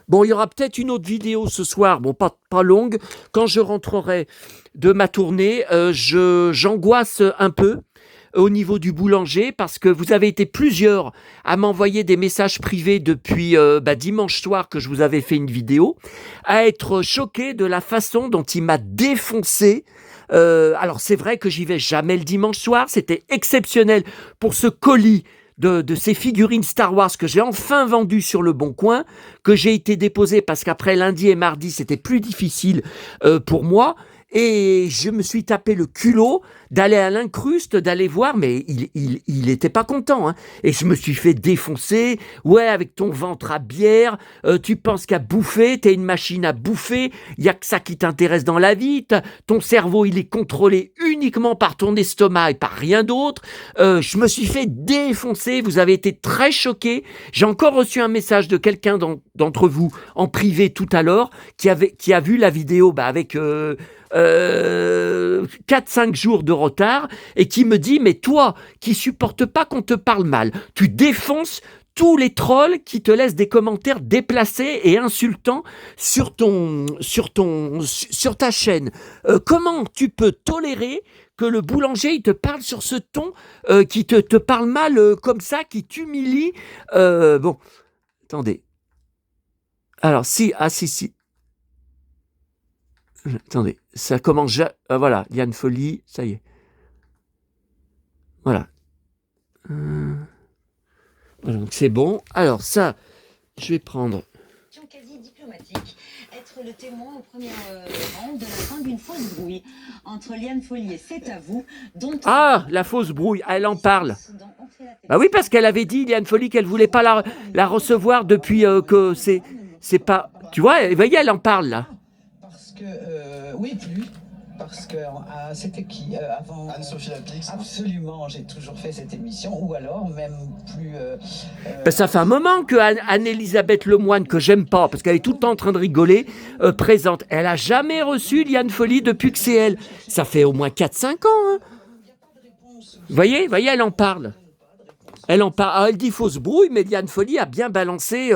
Bon, il y aura peut-être une autre vidéo ce soir. Bon, pas longue. Quand je rentrerai de ma tournée, j'angoisse un peu au niveau du boulanger parce que vous avez été plusieurs à m'envoyer des messages privés depuis dimanche soir que je vous avais fait une vidéo, à être choqués de la façon dont il m'a défoncé. Alors c'est vrai que j'y vais jamais le dimanche soir, c'était exceptionnel pour ce colis de ces figurines Star Wars que j'ai enfin vendues sur le Bon Coin, que j'ai été déposé parce qu'après lundi et mardi c'était plus difficile pour moi. et je me suis tapé le culot d'aller à l'Incruste, d'aller voir, mais il était pas content, hein. Et je me suis fait défoncer. Ouais, avec ton ventre à bière, tu penses qu'à bouffer, t'es une machine à bouffer, il y a que ça qui t'intéresse dans la vie, ton cerveau, il est contrôlé uniquement par ton estomac et par rien d'autre. Je me suis fait défoncer, vous avez été très choqués. J'ai encore reçu un message de quelqu'un d'entre vous en privé tout à l'heure qui a vu la vidéo avec 4-5 jours de retard et qui me dit, mais toi qui supportes pas qu'on te parle mal, tu défonces tous les trolls qui te laissent des commentaires déplacés et insultants sur ta chaîne. Comment tu peux tolérer que le boulanger il te parle sur ce ton, qui te parle mal comme ça, qui t'humilie? Bon, attendez. Alors, si. Attendez, ça commence. Voilà, Liane Folly, ça y est. Voilà. Donc c'est bon. Alors ça, je vais prendre. Quasi diplomatique, être le témoin au premier rang de la fin d'une fausse brouille entre Liane Folly et C'est à vous, dont... Ah, la fausse brouille, elle en parle. Bah oui, parce qu'elle avait dit, Liane Folly, qu'elle voulait pas la recevoir depuis que c'est pas... Tu vois, vous voyez, elle en parle là. Parce que, oui, plus. Parce que c'était qui avant Anne-Sophie Lapix. Absolument, j'ai toujours fait cette émission, ou alors même plus... Ben, ça fait un moment que Anne-Elisabeth Lemoine, que j'aime pas, parce qu'elle est tout le temps en train de rigoler, présente. Elle a jamais reçu Liane Folly depuis que c'est elle. Ça fait au moins 4-5 ans. Hein. Vous voyez, elle en parle. Elle en parle. Elle dit fausse brouille, mais Liane Folly a bien balancé,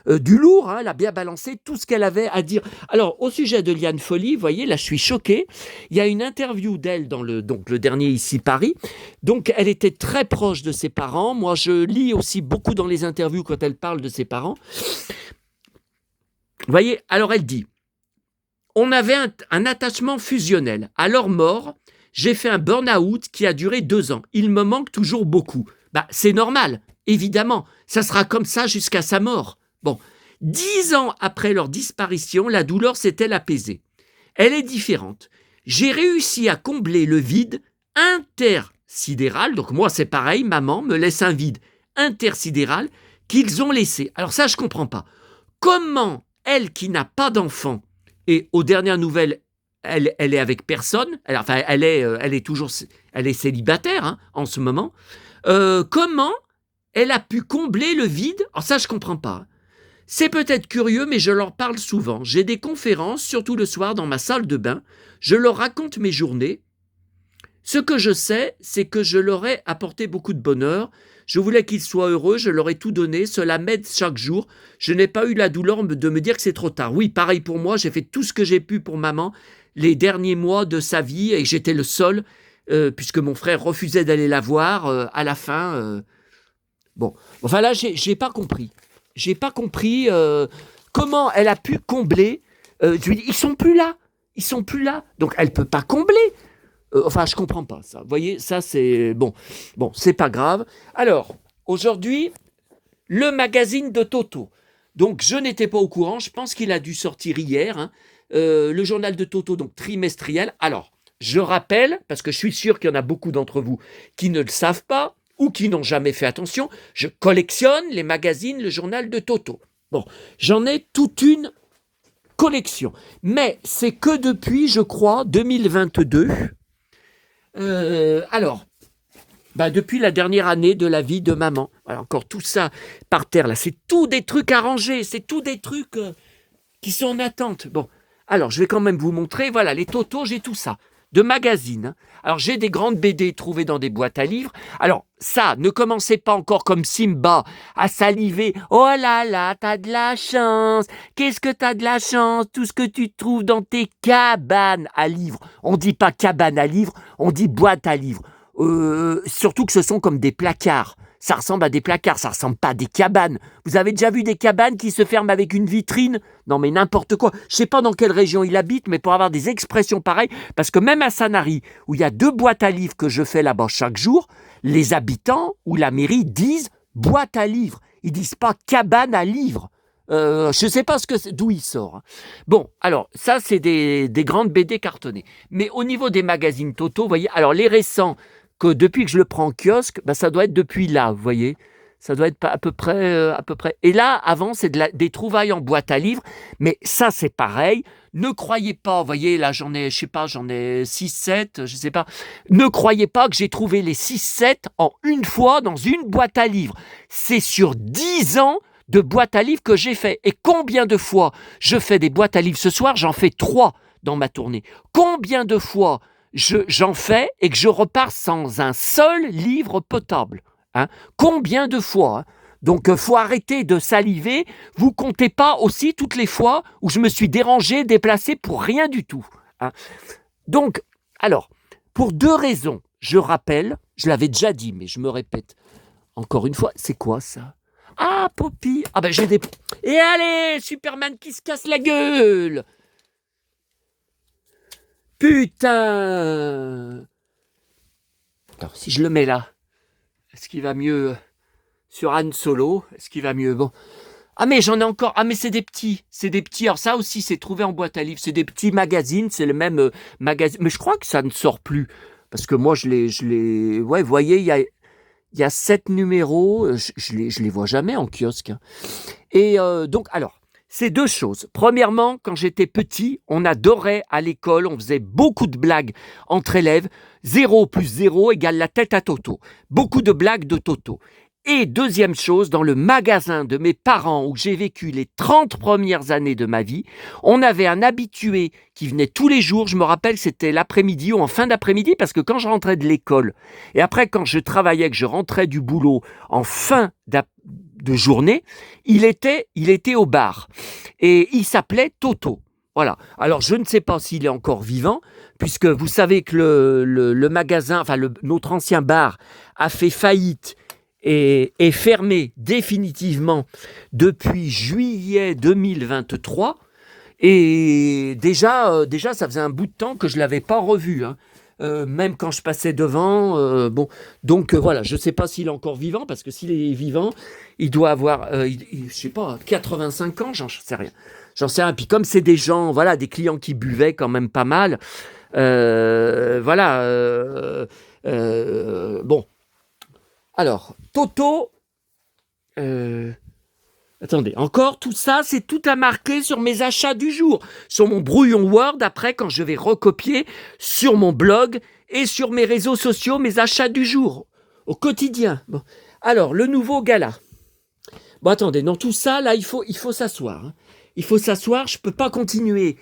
du lourd. Hein, elle a bien balancé tout ce qu'elle avait à dire. Alors, au sujet de Liane Folly, vous voyez, là, je suis choqué. Il y a une interview d'elle dans le dernier Ici Paris. Donc, elle était très proche de ses parents. Moi, je lis aussi beaucoup dans les interviews quand elle parle de ses parents. Vous voyez, alors elle dit, on avait un attachement fusionnel. À leur mort, j'ai fait un burn-out qui a duré 2 ans. Il me manque toujours beaucoup. Bah, c'est normal, évidemment. Ça sera comme ça jusqu'à sa mort. Bon, 10 ans après leur disparition, la douleur s'est-elle apaisée? Elle est différente. J'ai réussi à combler le vide intersidéral. Donc moi, c'est pareil, maman me laisse un vide intersidéral qu'ils ont laissé. Alors ça, je comprends pas. Comment elle qui n'a pas d'enfant, et aux dernières nouvelles, elle est avec personne, elle est célibataire hein, en ce moment. Comment elle a pu combler le vide? Alors ça, je comprends pas. C'est peut-être curieux, mais je leur parle souvent. J'ai des conférences, surtout le soir, dans ma salle de bain. Je leur raconte mes journées. Ce que je sais, c'est que je leur ai apporté beaucoup de bonheur. Je voulais qu'ils soient heureux, je leur ai tout donné. Cela m'aide chaque jour. Je n'ai pas eu la douleur de me dire que c'est trop tard. Oui, pareil pour moi, j'ai fait tout ce que j'ai pu pour maman les derniers mois de sa vie et j'étais le seul, puisque mon frère refusait d'aller la voir à la fin. Bon, enfin là, j'ai pas compris. J'ai pas compris comment elle a pu combler. Je lui dis, ils sont plus là. Donc elle peut pas combler. Enfin, je comprends pas ça. Vous voyez, ça c'est... Bon, c'est pas grave. Alors, aujourd'hui, le magazine de Toto. Donc, je n'étais pas au courant. Je pense qu'il a dû sortir hier. Hein. Le journal de Toto, donc trimestriel. Alors, je rappelle, parce que je suis sûr qu'il y en a beaucoup d'entre vous qui ne le savent pas ou qui n'ont jamais fait attention, je collectionne les magazines, le journal de Toto. Bon, j'en ai toute une collection. Mais c'est que depuis, je crois, 2022... depuis la dernière année de la vie de maman. Alors, encore tout ça par terre, là, c'est tout des trucs à ranger, c'est tout des trucs qui sont en attente. Bon, alors, je vais quand même vous montrer, voilà, les Toto, j'ai tout ça, de magazines. Hein. Alors, j'ai des grandes BD trouvées dans des boîtes à livres. Alors, ça, ne commencez pas encore comme Simba à saliver. Oh là là, t'as de la chance. Qu'est-ce que t'as de la chance? Tout ce que tu trouves dans tes cabanes à livres. On dit pas cabane à livres, on dit boîte à livres. Surtout que ce sont comme des placards. Ça ressemble à des placards, ça ressemble pas à des cabanes. Vous avez déjà vu des cabanes qui se ferment avec une vitrine? Non mais n'importe quoi. Je sais pas dans quelle région il habite, mais pour avoir des expressions pareilles, parce que même à Sanary, où il y a 2 boîtes à livres que je fais là-bas chaque jour, les habitants ou la mairie disent boîte à livres. Ils disent pas cabane à livres. Je sais pas d'où il sort, hein. Bon, alors, ça, c'est des grandes BD cartonnées. Mais au niveau des magazines Toto, vous voyez, alors les récents, depuis que je le prends en kiosque, bah, ça doit être depuis là, vous voyez. Ça doit être à peu près, à peu près. Et là, avant, c'est des trouvailles en boîte à livres. Mais ça, c'est pareil. Ne croyez pas, vous voyez, là, je sais pas, j'en ai 6, 7, je sais pas. Ne croyez pas que j'ai trouvé les 6, 7 en une fois dans une boîte à livres. C'est sur 10 ans de boîtes à livres que j'ai fait. Et combien de fois je fais des boîtes à livres ce soir? J'en fais 3 dans ma tournée. Combien de fois j'en fais et que je repars sans un seul livre potable, hein? Combien de fois, hein? Donc, faut arrêter de saliver. Vous comptez pas aussi toutes les fois où je me suis dérangé, déplacé pour rien du tout, hein. Donc, alors, pour 2 raisons, je rappelle, je l'avais déjà dit, mais je me répète encore une fois, c'est quoi ça? Ah, Poppy! Ah ben j'ai des... Et allez, Superman qui se casse la gueule! Putain! Alors, si je le mets là, est-ce qu'il va mieux sur Han Solo? Est-ce qu'il va mieux? Bon. Ah mais j'en ai encore. Ah mais c'est des petits. C'est des petits. Alors ça aussi, c'est trouvé en boîte à livres. C'est des petits magazines. C'est le même magazine. Mais je crois que ça ne sort plus. Parce que moi, je les... Ouais, vous voyez, il y a 7 numéros. Je les vois jamais en kiosque, hein. Et donc, alors, c'est 2 choses. Premièrement, quand j'étais petit, on adorait à l'école, on faisait beaucoup de blagues entre élèves. 0 plus 0 égale la tête à Toto. Beaucoup de blagues de Toto. Et deuxième chose, dans le magasin de mes parents où j'ai vécu les 30 premières années de ma vie, on avait un habitué qui venait tous les jours. Je me rappelle, c'était l'après-midi ou en fin d'après-midi, parce que quand je rentrais de l'école, et après quand je travaillais, que je rentrais du boulot en fin de journée, il était au bar. Et il s'appelait Toto. Voilà. Alors, je ne sais pas s'il est encore vivant, puisque vous savez que le magasin, enfin, notre ancien bar a fait faillite et est fermé définitivement depuis juillet 2023. Et déjà, ça faisait un bout de temps que je ne l'avais pas revu, hein. Même quand je passais devant. Bon, donc voilà, je ne sais pas s'il est encore vivant, parce que s'il est vivant, il doit avoir, je sais pas, 85 ans, j'en sais rien. J'en sais rien. Puis comme c'est des gens, voilà, des clients qui buvaient quand même pas mal, voilà. Bon, alors, Toto, attendez, encore tout ça, c'est tout à marquer sur mes achats du jour, sur mon brouillon Word, après quand je vais recopier sur mon blog et sur mes réseaux sociaux, mes achats du jour, au quotidien. Bon. Alors, le nouveau gala. Bon, attendez, dans tout ça, là, il faut s'asseoir, hein. Il faut s'asseoir, je peux pas continuer.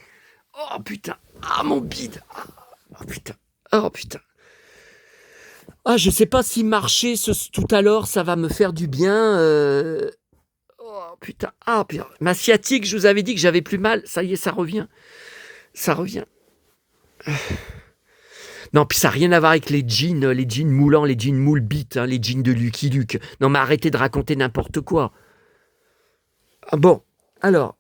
Oh putain, ah mon bide, oh putain, oh putain. Ah, je sais pas si marcher tout à l'heure, ça va me faire du bien. Oh putain, ah putain. Ma sciatique, je vous avais dit que j'avais plus mal. Ça y est, ça revient. Ça revient. Non, puis ça n'a rien à voir avec les jeans moulants, les jeans moule bite, hein, les jeans de Lucky Luke. Non, mais arrêtez de raconter n'importe quoi. Ah, bon, alors,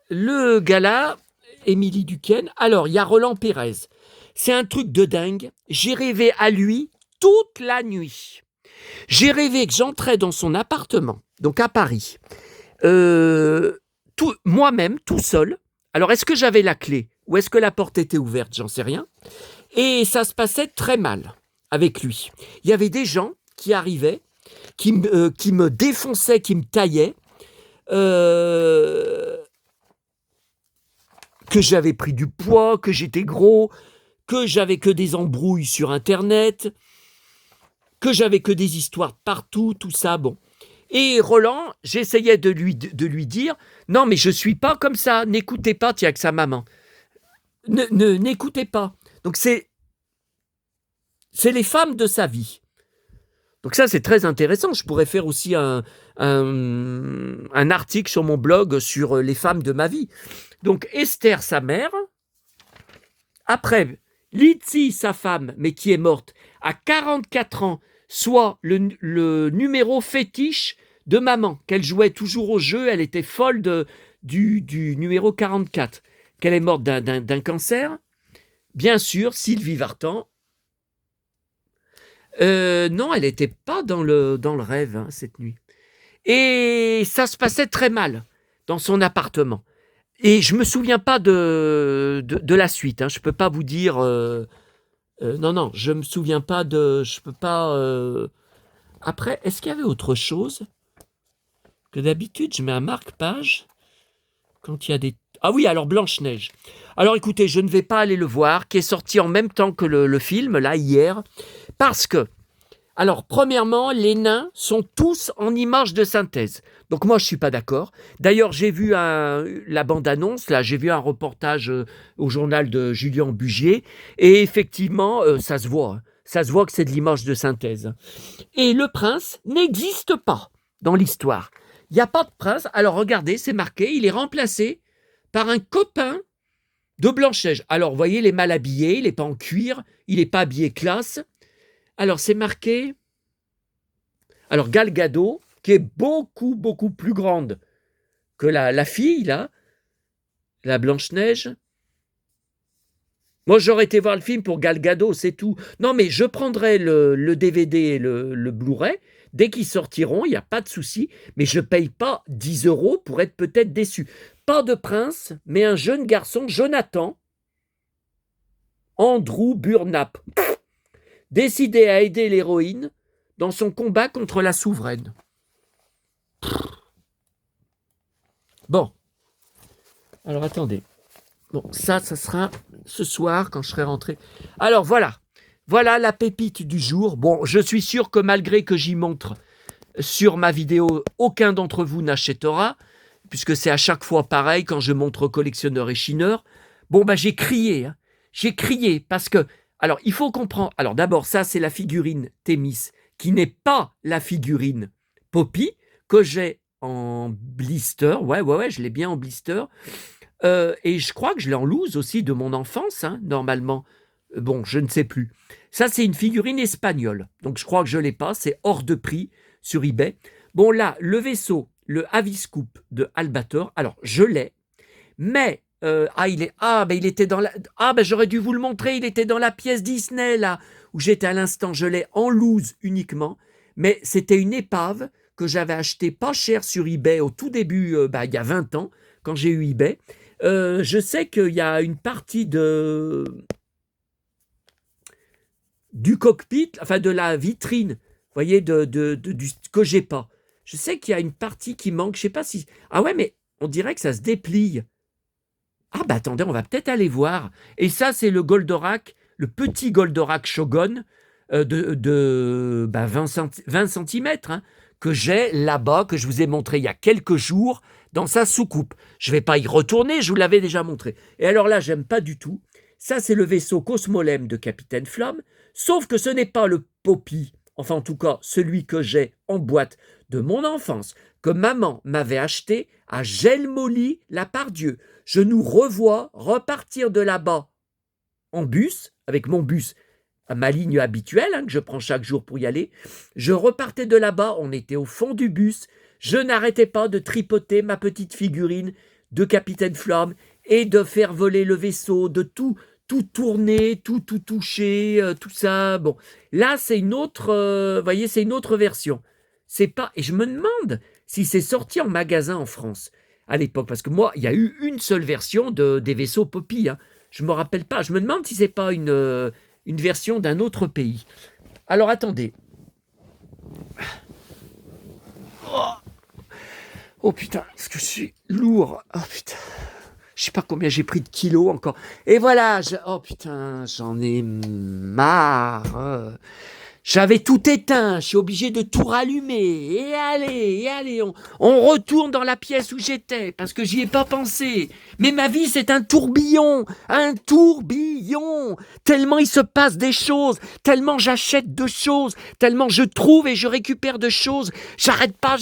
le gala, Émilie Duquesne. Alors, il y a Roland Pérez. C'est un truc de dingue. J'ai rêvé à lui toute la nuit. J'ai rêvé que j'entrais dans son appartement, donc à Paris, moi-même, tout seul. Alors, est-ce que j'avais la clé ou est-ce que la porte était ouverte? J'en sais rien. Et ça se passait très mal avec lui. Il y avait des gens qui arrivaient, qui me défonçaient, qui me taillaient, que j'avais pris du poids, que j'étais gros, que j'avais que des embrouilles sur Internet, que j'avais que des histoires partout, tout ça, bon. Et Roland, j'essayais de lui dire, non mais je suis pas comme ça, n'écoutez pas, tiens, que sa maman. N'écoutez pas. Donc c'est les femmes de sa vie. Donc ça, c'est très intéressant. Je pourrais faire aussi un article sur mon blog sur les femmes de ma vie. Donc Esther, sa mère. Après, Litsi, sa femme, mais qui est morte à 44 ans, soit le numéro fétiche de maman, qu'elle jouait toujours au jeu. Elle était folle du numéro 44, qu'elle est morte d'un cancer. Bien sûr, Sylvie Vartan. Non, elle n'était pas dans le rêve, hein, cette nuit. Et ça se passait très mal. dans son appartement. Et je me souviens pas de la suite. Hein. Je peux pas vous dire. Non, je me souviens pas de. Je peux pas. Après, est-ce qu'il y avait autre chose que d'habitude je mets un marque-page quand il y a des. Ah oui, alors Blanche-Neige. Alors écoutez, je ne vais pas aller le voir, qui est sorti en même temps que le film, là, hier, parce que, alors, premièrement, les nains sont tous en images de synthèse. Donc moi, je ne suis pas d'accord. D'ailleurs, j'ai vu la bande-annonce, là, j'ai vu un reportage au journal de Julien Bugier, et effectivement, ça se voit. Hein. Ça se voit que c'est de l'image de synthèse. Et le prince n'existe pas dans l'histoire. Il n'y a pas de prince. Alors regardez, c'est marqué, il est remplacé par un copain de Blanche-Neige. Alors, vous voyez, il est mal habillé, il n'est pas en cuir, il n'est pas habillé classe. Alors, c'est marqué... Alors, Gal Gadot, qui est beaucoup, beaucoup plus grande que la fille, là, la Blanche-Neige. Moi, j'aurais été voir le film pour Gal Gadot, c'est tout. Non, mais je prendrai le DVD et le Blu-ray. Dès qu'ils sortiront, il n'y a pas de souci. Mais je ne paye pas 10 € pour être peut-être déçu. Pas de prince, mais un jeune garçon, Jonathan, Andrew Burnap, décidé à aider l'héroïne dans son combat contre la souveraine. Bon. Alors, attendez. Bon, ça sera ce soir quand je serai rentré. Alors, voilà. Voilà la pépite du jour. Bon, je suis sûr que malgré que j'y montre sur ma vidéo, aucun d'entre vous n'achètera, puisque c'est à chaque fois pareil quand je montre collectionneur et chineur. Bon, j'ai crié. Hein. J'ai crié parce que... Alors, il faut comprendre... Alors, d'abord, ça, c'est la figurine Thémis, qui n'est pas la figurine Poppy, que j'ai en blister. Ouais, je l'ai bien en blister. Et je crois que je l'ai en loose aussi de mon enfance, hein, normalement. Bon, je ne sais plus. Ça, c'est une figurine espagnole. Donc, je crois que je ne l'ai pas. C'est hors de prix sur eBay. Bon, là, le vaisseau, le Aviscoop de Albator. Alors, je l'ai. Mais, il était dans la... j'aurais dû vous le montrer. Il était dans la pièce Disney, là, où j'étais à l'instant. Je l'ai en loose uniquement. Mais c'était une épave que j'avais achetée pas cher sur eBay au tout début, il y a 20 ans, quand j'ai eu eBay. Je sais qu'il y a une partie du cockpit, enfin de la vitrine, vous voyez, que j'ai pas. Je sais qu'il y a une partie qui manque, je sais pas si... Ah ouais, mais on dirait que ça se déplie. Ah attendez, on va peut-être aller voir. Et ça, c'est le Goldorak, le petit Goldorak Shogun de 20 cm, hein, que j'ai là-bas, que je vous ai montré il y a quelques jours, dans sa soucoupe. Je ne vais pas y retourner, je vous l'avais déjà montré. Et alors là, j'aime pas du tout. Ça, c'est le vaisseau Cosmolem de Capitaine Flamme, sauf que ce n'est pas le Poppy, enfin en tout cas celui que j'ai en boîte de mon enfance, que maman m'avait acheté à Gelmolly, la Pardieu. Je nous revois repartir de là-bas en bus, avec mon bus à ma ligne habituelle, hein, que je prends chaque jour pour y aller. Je repartais de là-bas, on était au fond du bus, je n'arrêtais pas de tripoter ma petite figurine de Capitaine Flamme et de faire voler le vaisseau, de tout tourner, tout toucher, tout ça. Bon, là, c'est une autre, voyez, c'est une autre version. C'est pas, et je me demande si c'est sorti en magasin en France à l'époque, parce que moi, il y a eu une seule version des vaisseaux Poppy. Hein. Je me rappelle pas. Je me demande si c'est pas une version d'un autre pays. Alors attendez. Oh putain, est-ce que je suis lourd? Oh putain. Je sais pas combien j'ai pris de kilos encore. Et voilà, oh putain, j'en ai marre. J'avais tout éteint, je suis obligé de tout rallumer. Et allez, on retourne dans la pièce où j'étais, parce que j'y ai pas pensé. Mais ma vie, c'est un tourbillon. Tellement il se passe des choses, tellement j'achète de choses, tellement je trouve et je récupère de choses. J'arrête pas,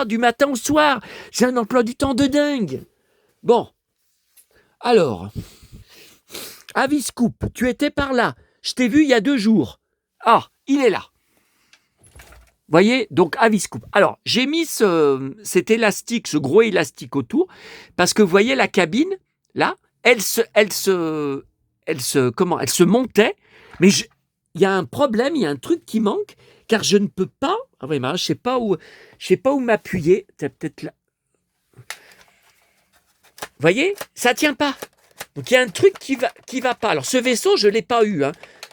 du matin au soir. J'ai un emploi du temps de dingue. Bon, alors, Aviscoop, tu étais par là. Je t'ai vu il y a 2 jours. Ah, il est là. Voyez, donc Aviscoop. Alors, j'ai mis cet élastique, ce gros élastique autour, parce que vous voyez la cabine, là, elle se montait, mais il y a un problème, il y a un truc qui manque, car je ne peux pas. Ah oui, je sais pas où m'appuyer. Peut-être là. voyez, ça tient pas. Donc il y a un truc qui va pas. Alors ce vaisseau, je l'ai pas eu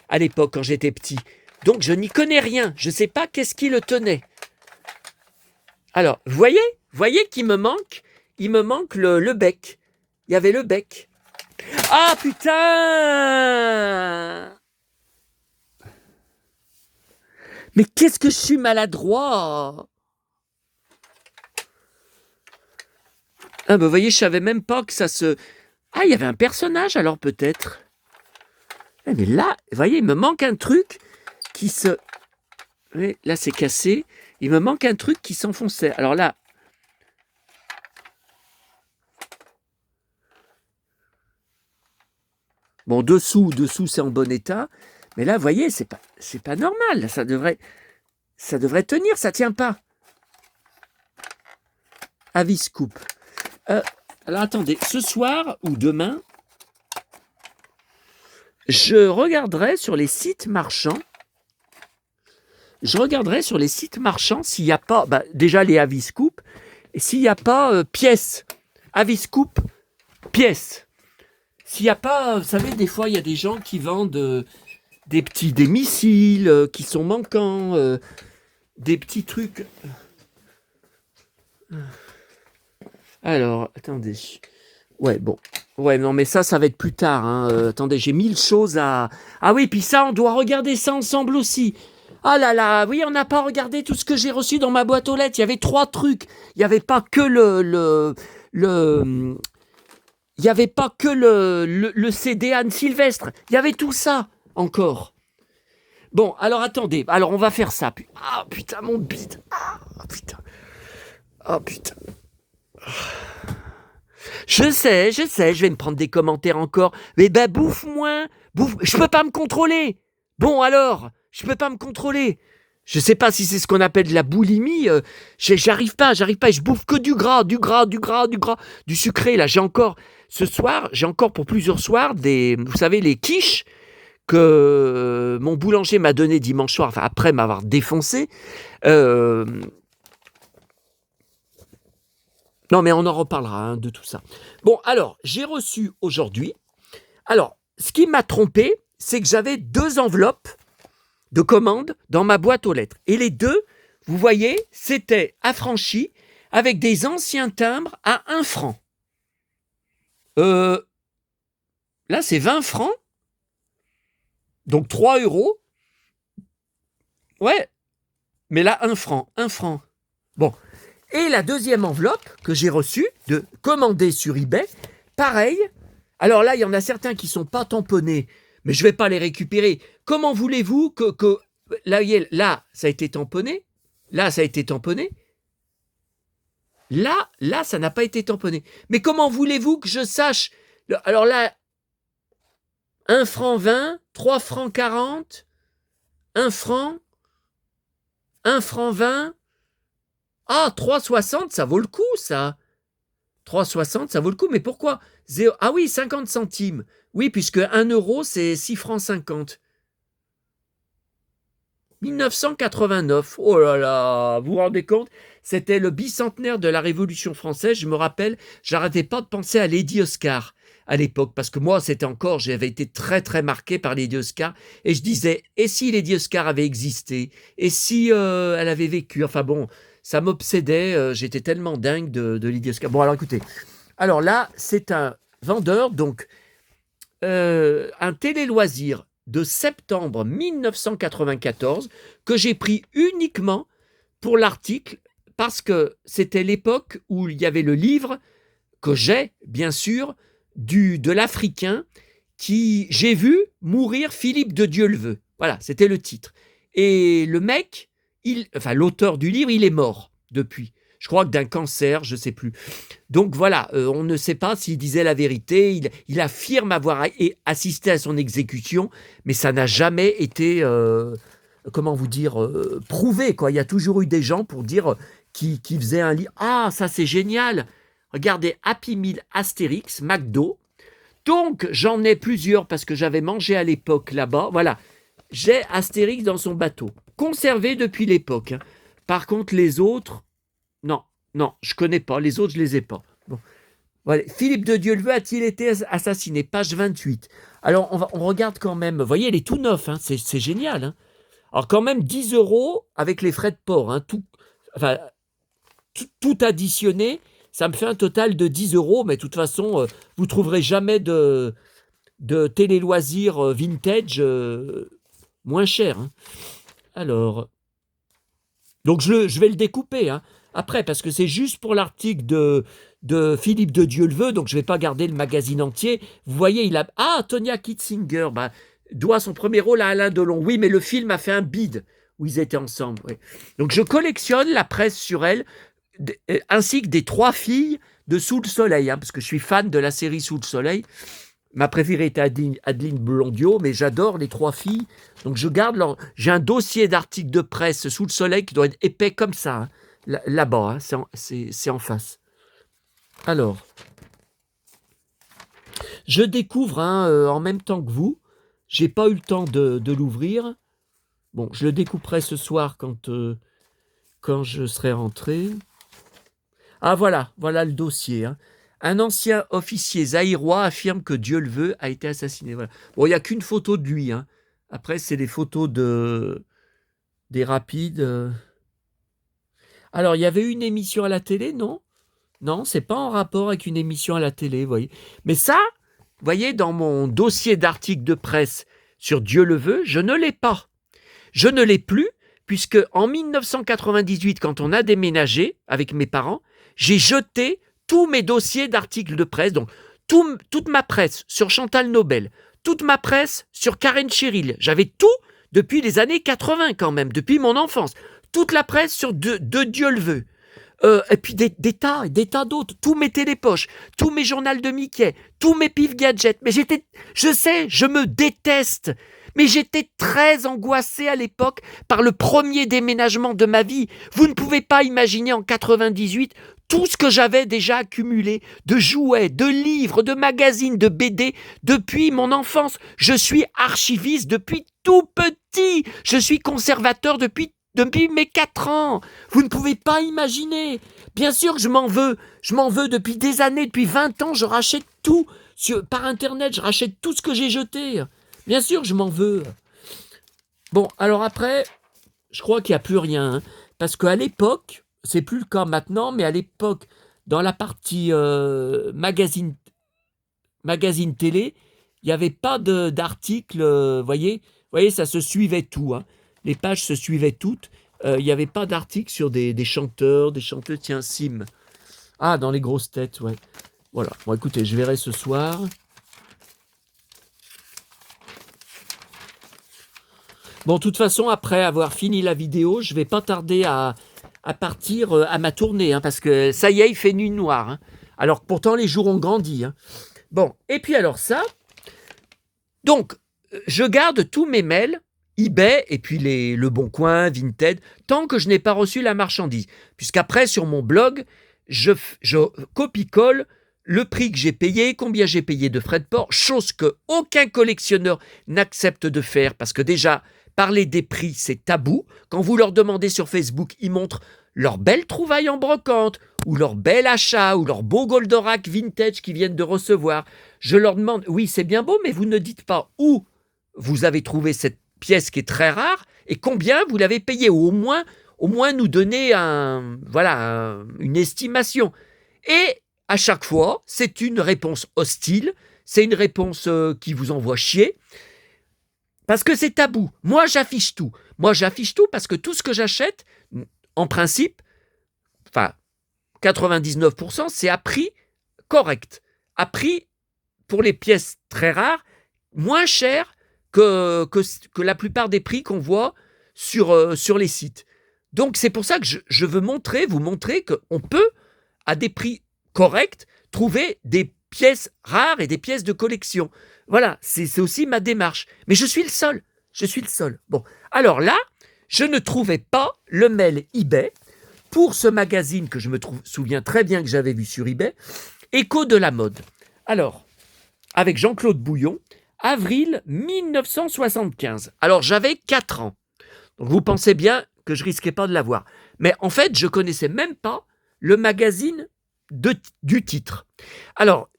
à l'époque quand j'étais petit. Donc je n'y connais rien. Je sais pas qu'est-ce qui le tenait. Alors, voyez qu'il me manque, il me manque le bec. Il y avait le bec. Ah putain! Mais qu'est-ce que je suis maladroit! Ah ben vous voyez, je savais même pas que ça se... Ah, il y avait un personnage alors peut-être. Eh, mais là, vous voyez, il me manque un truc qui se... Oui, là c'est cassé. Il me manque un truc qui s'enfonçait. Alors là... Bon, dessous c'est en bon état. Mais là, vous voyez, c'est pas normal. Ça devrait tenir, ça tient pas. Avis coupe. Alors attendez, ce soir ou demain, je regarderai sur les sites marchands. S'il n'y a pas, déjà les avis coupe, et s'il n'y a pas pièces. Avis coupe, pièces. S'il n'y a pas, vous savez, des fois, il y a des gens qui vendent des missiles qui sont manquants, des petits trucs. Alors, attendez. Ouais, bon. Ouais, non, mais ça va être plus tard. Attendez, j'ai 1000 choses à... Ah oui, puis ça, on doit regarder ça ensemble aussi. Ah là là, oui, on n'a pas regardé tout ce que j'ai reçu dans ma boîte aux lettres. Il y avait 3 trucs. Il n'y avait pas que il n'y avait pas que le CD Anne Sylvestre. Il y avait tout ça encore. Bon, alors attendez. Alors, on va faire ça. Ah, putain, mon bide. Ah, putain. Ah, putain. Je sais, je vais me prendre des commentaires encore. Mais bouffe moins. Je peux pas me contrôler. Bon, alors, je peux pas me contrôler. Je sais pas si c'est ce qu'on appelle de la boulimie. J'arrive pas. Et je bouffe que du gras, du sucré. Là, ce soir, j'ai encore pour plusieurs soirs vous savez, les quiches que mon boulanger m'a donné dimanche soir, enfin, après m'avoir défoncé. Non, mais on en reparlera de tout ça. Bon, alors, j'ai reçu aujourd'hui... Alors, ce qui m'a trompé, c'est que j'avais 2 enveloppes de commandes dans ma boîte aux lettres. Et les 2, vous voyez, c'était affranchi avec des anciens timbres à 1 franc. Là, c'est 20 francs. Donc 3 €. Ouais. Mais là, 1 franc. Bon. Et la deuxième enveloppe que j'ai reçue, commandée sur eBay, pareil. Alors là, il y en a certains qui ne sont pas tamponnés, mais je ne vais pas les récupérer. Comment voulez-vous que là, ça a été tamponné. Là, ça a été tamponné. Là, ça n'a pas été tamponné. Mais comment voulez-vous que je sache? Alors là, 1 franc 20, 3 francs 40, 1 franc, 1 franc 20. Ah, 3,60, ça vaut le coup, ça. 3,60, ça vaut le coup. Mais pourquoi? Ah oui, 50 centimes. Oui, puisque 1 €, c'est 6 francs 50. 1989. Oh là là, vous vous rendez compte? C'était le bicentenaire de la Révolution française. Je me rappelle, j'arrêtais pas de penser à Lady Oscar à l'époque, parce que moi, j'avais été très très marqué par Lady Oscar, et je disais, et si Lady Oscar avait existé? Et si elle avait vécu? Enfin bon, ça m'obsédait, j'étais tellement dingue de Lady Oscar. Bon, alors écoutez, alors là, c'est un vendeur, donc un télé-loisir de septembre 1994 que j'ai pris uniquement pour l'article, parce que c'était l'époque où il y avait le livre que j'ai, bien sûr, de l'Africain qui j'ai vu mourir Philippe de Dieu le veut. Voilà, c'était le titre. Et le mec, l'auteur du livre, il est mort depuis. Je crois que d'un cancer, je ne sais plus. Donc voilà, on ne sait pas s'il disait la vérité. Il affirme avoir assisté à son exécution, mais ça n'a jamais été, comment vous dire, prouvé, quoi. Il y a toujours eu des gens pour dire qui faisaient un livre. Ah, ça c'est génial. Regardez, Happy Meal Astérix, McDo. Donc, j'en ai plusieurs parce que j'avais mangé à l'époque là-bas. Voilà, j'ai Astérix dans son bateau, conservé depuis l'époque. Par contre, les autres, non, je connais pas. Les autres, je les ai pas. Bon. Voilà. Philippe de Dieuleveux a-t-il été assassiné? Page 28. Alors, on regarde quand même. Vous voyez, il est tout neuf. Hein, c'est génial. Hein. Alors, quand même, 10 € avec les frais de port. Hein, tout additionné, ça me fait un total de 10 €. Mais de toute façon, vous ne trouverez jamais de télé-loisirs vintage moins cher. Hein. Alors, donc je vais le découper hein, après, parce que c'est juste pour l'article de Philippe de Dieuleveux, donc je ne vais pas garder le magazine entier. Vous voyez, il a... Ah, Tonya Kitzinger doit son premier rôle à Alain Delon. Oui, mais le film a fait un bide où ils étaient ensemble. Oui. Donc je collectionne la presse sur elle, ainsi que des 3 filles de Sous le Soleil, hein, parce que je suis fan de la série Sous le Soleil. Ma préférée était Adeline Blondiot, mais j'adore les 3 filles. Donc je garde j'ai un dossier d'articles de presse Sous le Soleil qui doit être épais comme ça, hein, là-bas, hein, c'est en face. Alors, je découvre hein, en même temps que vous. J'ai pas eu le temps de l'ouvrir. Bon, je le découperai ce soir quand je serai rentré. Ah voilà le dossier. Hein. Un ancien officier zaïrois affirme que Dieuleveux a été assassiné. Voilà. Bon, il n'y a qu'une photo de lui. Hein. Après, c'est les photos des rapides. Alors, il y avait une émission à la télé, non? Non, c'est pas en rapport avec une émission à la télé, vous voyez. Mais ça, vous voyez, dans mon dossier d'articles de presse sur Dieuleveux, je ne l'ai pas. Je ne l'ai plus, puisque en 1998, quand on a déménagé avec mes parents, j'ai jeté tous mes dossiers d'articles de presse, donc toute ma presse sur Chantal Nobel, toute ma presse sur Karen Cheryl. J'avais tout depuis les années 80 quand même, depuis mon enfance. Toute la presse sur de Dieuleveux. Et puis des tas d'autres, tous mes télépoches, tous mes journaux de Mickey, tous mes pif gadgets. Mais je me déteste. Mais j'étais très angoissé à l'époque par le premier déménagement de ma vie. Vous ne pouvez pas imaginer en 98 tout ce que j'avais déjà accumulé de jouets, de livres, de magazines, de BD depuis mon enfance. Je suis archiviste depuis tout petit. Je suis conservateur depuis mes 4 ans. Vous ne pouvez pas imaginer. Bien sûr que je m'en veux. Je m'en veux depuis des années, depuis 20 ans. Je rachète tout par Internet. Je rachète tout ce que j'ai jeté. Bien sûr que je m'en veux. Bon, alors après, je crois qu'il n'y a plus rien. Hein, parce qu'à l'époque, c'est plus le cas maintenant, mais à l'époque, dans la partie magazine télé, il n'y avait pas d'articles, voyez, ça se suivait tout. Hein. Les pages se suivaient toutes. Il n'y avait pas d'articles sur des chanteurs, des chanteuses. Tiens, Sim. Ah, dans les grosses têtes, ouais. Voilà. Bon, écoutez, je verrai ce soir. Bon, de toute façon, après avoir fini la vidéo, je ne vais pas tarder à partir à ma tournée, hein, parce que ça y est, il fait nuit noire. Hein. Alors que pourtant, les jours ont grandi. Hein. Bon, et puis alors ça. Donc, je garde tous mes mails, eBay, et puis Le Bon Coin, Vinted, tant que je n'ai pas reçu la marchandise. Puisqu'après, sur mon blog, je copie-colle le prix que j'ai payé, combien j'ai payé de frais de port, chose que aucun collectionneur n'accepte de faire, parce que déjà, parler des prix, c'est tabou. Quand vous leur demandez sur Facebook, ils montrent leurs belles trouvailles en brocante, ou leur bel achat, ou leur beau Goldorak vintage qu'ils viennent de recevoir. Je leur demande, oui, c'est bien beau, mais vous ne dites pas où vous avez trouvé cette pièce qui est très rare, et combien vous l'avez payé, ou au moins nous donner une estimation. Et à chaque fois, c'est une réponse hostile, c'est une réponse qui vous envoie chier, parce que c'est tabou. Moi, j'affiche tout. Parce que tout ce que j'achète, en principe, 99%, c'est à prix correct. À prix, pour les pièces très rares, moins cher que la plupart des prix qu'on voit sur les sites. Donc, c'est pour ça que je veux vous montrer qu'on peut, à des prix corrects, trouver des pièces rares et des pièces de collection. Voilà, c'est aussi ma démarche. Mais je suis le seul. Bon, alors là, je ne trouvais pas le mail eBay pour ce magazine que je me souviens très bien que j'avais vu sur eBay, Écho de la mode. Alors, avec Jean-Claude Bouillon, avril 1975. Alors, j'avais 4 ans. Donc, vous pensez bien que je risquais pas de l'avoir. Mais en fait, je connaissais même pas le magazine du titre. Alors,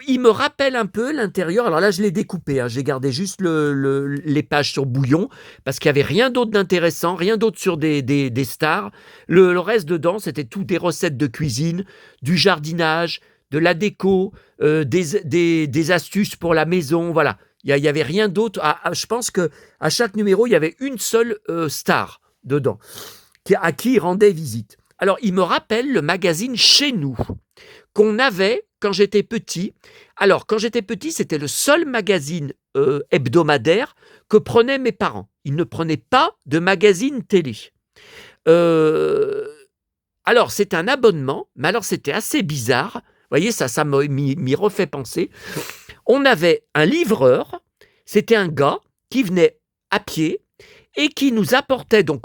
il me rappelle un peu l'intérieur. Alors là, je l'ai découpé. J'ai gardé juste les pages sur bouillon parce qu'il n'y avait rien d'autre d'intéressant, rien d'autre sur des stars. Le reste dedans, c'était tout des recettes de cuisine, du jardinage, de la déco, des astuces pour la maison. Voilà. Il y avait rien d'autre. Je pense qu'à chaque numéro, il y avait une seule star dedans à qui il rendait visite. Alors, il me rappelle le magazine Chez Nous qu'on avait quand j'étais petit. Alors, quand j'étais petit, c'était le seul magazine hebdomadaire que prenaient mes parents. Ils ne prenaient pas de magazine télé. Alors, c'est un abonnement, mais alors c'était assez bizarre. Vous voyez, ça m'y refait penser. On avait un livreur, c'était un gars qui venait à pied et qui nous apportait donc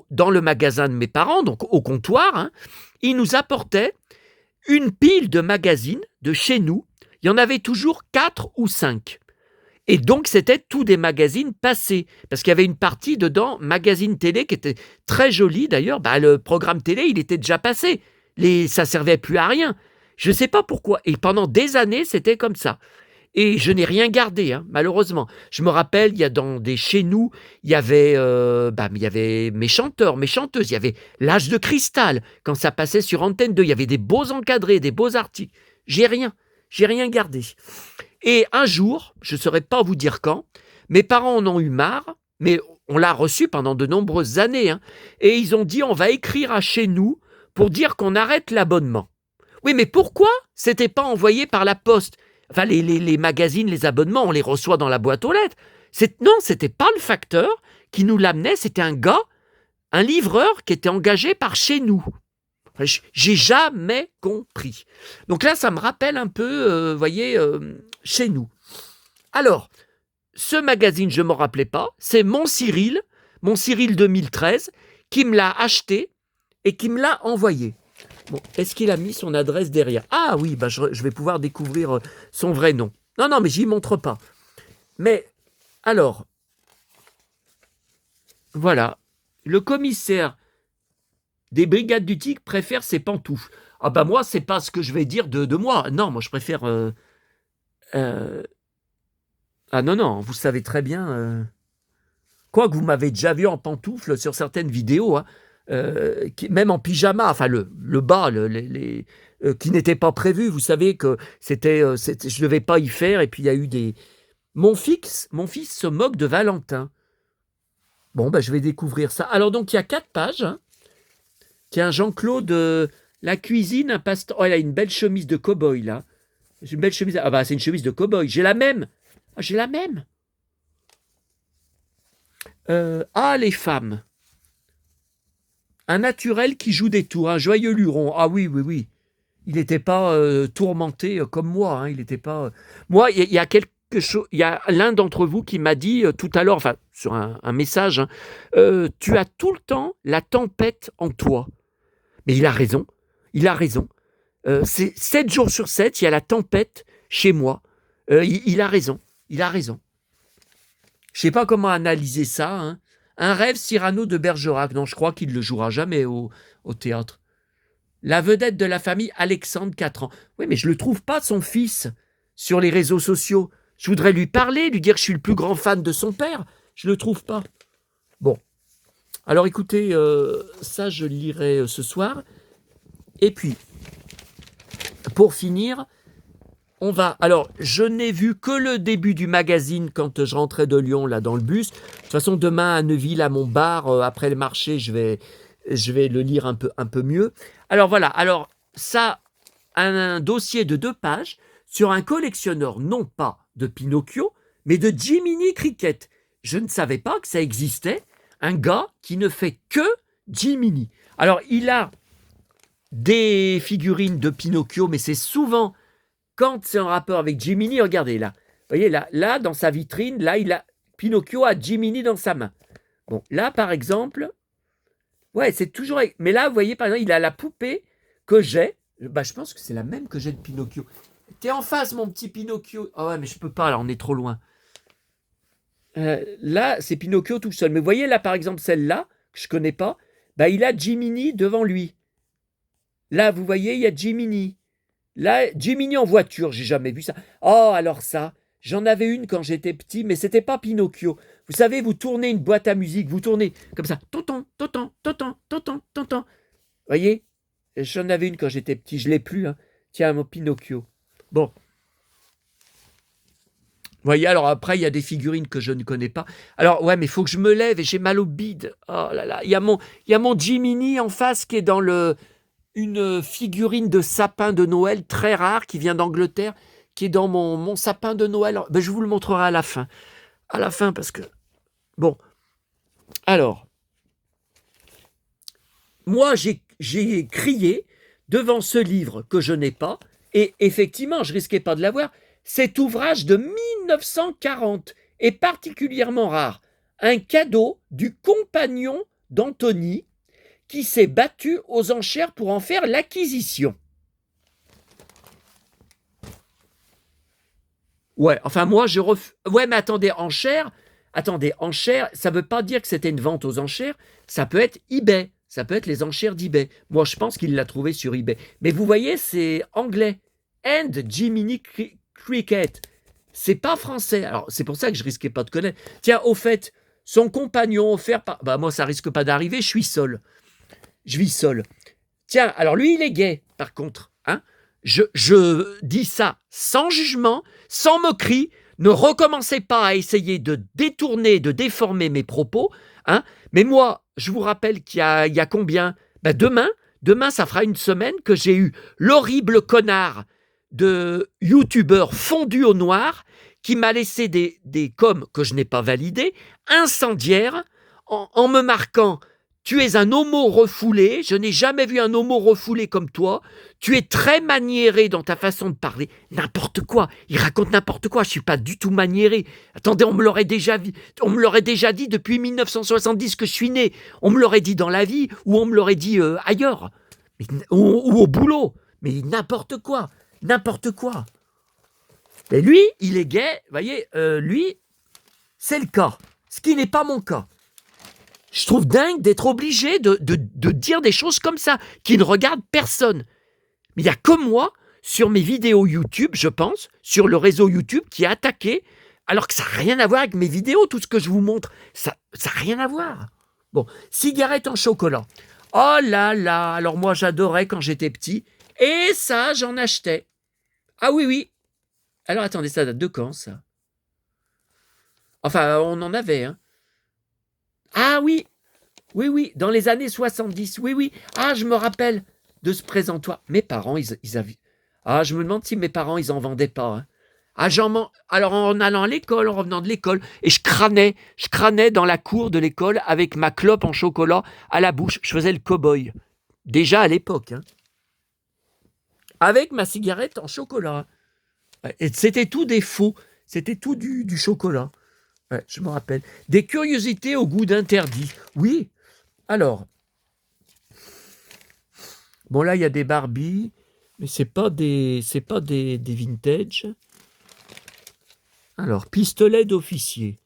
dans le magasin de mes parents, donc au comptoir, il nous apportait une pile de magazines de Chez Nous. Il y en avait toujours 4 ou 5. Et donc, c'était tous des magazines passés. Parce qu'il y avait une partie dedans, magazine télé, qui était très jolie. D'ailleurs, le programme télé, il était déjà passé. Ça ne servait plus à rien. Je ne sais pas pourquoi. Et pendant des années, c'était comme ça. Et je n'ai rien gardé, malheureusement. Je me rappelle, il y a dans des Chez Nous, il y avait mes chanteurs, mes chanteuses, il y avait L'Âge de Cristal, quand ça passait sur Antenne 2, il y avait des beaux encadrés, des beaux articles. J'ai rien gardé. Et un jour, je ne saurais pas vous dire quand, mes parents en ont eu marre, mais on l'a reçu pendant de nombreuses années, et ils ont dit, on va écrire à Chez Nous pour dire qu'on arrête l'abonnement. Oui, mais pourquoi c'était pas envoyé par la poste ? Enfin, les magazines, les abonnements, on les reçoit dans la boîte aux lettres. Non, c'était pas le facteur qui nous l'amenait, c'était un gars, un livreur qui était engagé par Chez Nous. Enfin, j'ai jamais compris. Donc là, ça me rappelle un peu, voyez, Chez Nous. Alors, ce magazine, je ne m'en rappelais pas, c'est mon Cyril 2013, qui me l'a acheté et qui me l'a envoyé. Bon, est-ce qu'il a mis son adresse derrière ? Ah oui, je vais pouvoir découvrir son vrai nom. Non, mais j'y montre pas. Mais, alors, voilà. Le commissaire des brigades du TIC préfère ses pantoufles. Ah moi, c'est pas ce que je vais dire de moi. Non, moi, je préfère... Ah non, vous savez très bien... Quoi que vous m'avez déjà vu en pantoufles sur certaines vidéos, même en pyjama, enfin le bas, qui n'était pas prévu. Vous savez que c'était, je ne devais pas y faire. Et puis il y a eu des... Mon fils se moque de Valentin. Bon, je vais découvrir ça. Alors donc il y a 4 pages. Tiens, Jean-Claude, la cuisine, un passe-temps. Oh, elle a une belle chemise de cow-boy là. C'est une belle chemise. Ah c'est une chemise de cow-boy. J'ai la même. Les femmes. Un naturel qui joue des tours, un joyeux luron. Ah oui. Il n'était pas tourmenté comme moi. Il n'était pas. Moi, il y a quelque chose. Il y a l'un d'entre vous qui m'a dit tout à l'heure, enfin sur un message, tu as tout le temps la tempête en toi. Mais il a raison. C'est 7 jours sur 7, il y a la tempête chez moi. Il a raison. Je ne sais pas comment analyser ça. Un rêve Cyrano de Bergerac. Non, je crois qu'il ne le jouera jamais au théâtre. La vedette de la famille, Alexandre, 4 ans. Oui, mais je ne le trouve pas, son fils, sur les réseaux sociaux. Je voudrais lui parler, lui dire que je suis le plus grand fan de son père. Je ne le trouve pas. Bon. Alors écoutez, ça je le lirai ce soir. Et puis, pour finir, on va... Alors, je n'ai vu que le début du magazine quand je rentrais de Lyon, là, dans le bus. De toute façon, demain, à Neuville, à mon bar, après le marché, je vais le lire un peu mieux. Alors, voilà. Alors, ça, un dossier de 2 pages sur un collectionneur, non pas de Pinocchio, mais de Jiminy Cricket. Je ne savais pas que ça existait. Un gars qui ne fait que Jiminy. Alors, il a des figurines de Pinocchio, mais c'est souvent... Quand c'est en rapport avec Jiminy, regardez là. Vous voyez, là, dans sa vitrine, là, il a Pinocchio a Jiminy dans sa main. Bon, là, par exemple, ouais, c'est toujours... Mais là, vous voyez, par exemple, il a la poupée que j'ai. Je pense que c'est la même que j'ai de Pinocchio. T'es en face, mon petit Pinocchio. Ah ouais, mais je peux pas, là, on est trop loin. Là, c'est Pinocchio tout seul. Mais vous voyez, là, par exemple, celle-là, que je connais pas, il a Jiminy devant lui. Là, vous voyez, il y a Jiminy. Là, Jiminy en voiture, j'ai jamais vu ça. Oh, alors ça, j'en avais une quand j'étais petit, mais c'était pas Pinocchio. Vous savez, vous tournez une boîte à musique, vous tournez comme ça. Tonton, tonton, tonton, tonton, tonton. Vous voyez? J'en avais une quand j'étais petit, je l'ai plus. Hein. Tiens, mon Pinocchio. Bon. Vous voyez, alors après, il y a des figurines que je ne connais pas. Alors, ouais, mais il faut que je me lève et j'ai mal au bide. Oh là là, il y a mon Jiminy en face qui est dans une figurine de sapin de Noël très rare qui vient d'Angleterre, qui est dans mon sapin de Noël. Ben, je vous le montrerai à la fin. À la fin, parce que... Bon. Alors, moi, j'ai crié devant ce livre que je n'ai pas, et effectivement, je risquais pas de l'avoir. Cet ouvrage de 1940 est particulièrement rare. Un cadeau du compagnon d'Anthony qui s'est battu aux enchères pour en faire l'acquisition. Ouais, enfin moi Ouais, mais attendez, enchères, ça veut pas dire que c'était une vente aux enchères, ça peut être eBay, ça peut être les enchères d'eBay. Moi, je pense qu'il l'a trouvé sur eBay. Mais vous voyez, c'est anglais. And Jiminy Cricket. C'est pas français. Alors, c'est pour ça que je risquais pas de connaître. Tiens, au fait, son compagnon offert par... Bah, moi, ça risque pas d'arriver, je suis seul. Je vis seul. Tiens, alors lui, il est gay, par contre. Hein, je dis ça sans jugement, sans moquerie. Ne recommencez pas à essayer de détourner, de déformer mes propos. Hein, mais moi, je vous rappelle qu'il y a combien? Ben demain, ça fera une semaine que j'ai eu l'horrible connard de youtubeur fondu au noir qui m'a laissé des coms que je n'ai pas validés, incendiaires, en me marquant: tu es un homo refoulé, je n'ai jamais vu un homo refoulé comme toi, tu es très maniéré dans ta façon de parler, n'importe quoi, il raconte n'importe quoi, je ne suis pas du tout maniéré. Attendez, on me l'aurait déjà dit depuis 1970 que je suis né, on me l'aurait dit dans la vie, ou on me l'aurait dit ailleurs, ou au boulot, mais n'importe quoi. Et lui, il est gay, vous voyez, lui, c'est le cas, ce qui n'est pas mon cas. Je trouve dingue d'être obligé de dire des choses comme ça, qui ne regardent personne. Mais il n'y a que moi, sur mes vidéos YouTube, je pense, sur le réseau YouTube, qui est attaqué, alors que ça n'a rien à voir avec mes vidéos, tout ce que je vous montre. Ça n'a rien à voir. Bon, cigarette en chocolat. Oh là là, alors moi j'adorais quand j'étais petit, et ça, j'en achetais. Ah oui, oui. Alors attendez, ça date de quand, ça? Enfin, on en avait, hein. Ah oui, oui, dans les années 70, oui. Ah, je me rappelle de ce présentoir. Mes parents, ils avaient... Ah, je me demande si mes parents, ils en vendaient pas. Hein. Ah, alors, en allant à l'école, en revenant de l'école, et je crânais dans la cour de l'école avec ma clope en chocolat à la bouche. Je faisais le cow-boy. Déjà à l'époque. Hein. Avec ma cigarette en chocolat. Et c'était tout des faux. C'était tout du chocolat. Ouais, je me rappelle. Des curiosités au goût d'interdit. Oui. Alors. Bon, là, il y a des Barbie, mais c'est pas des vintage. Alors, pistolet d'officier.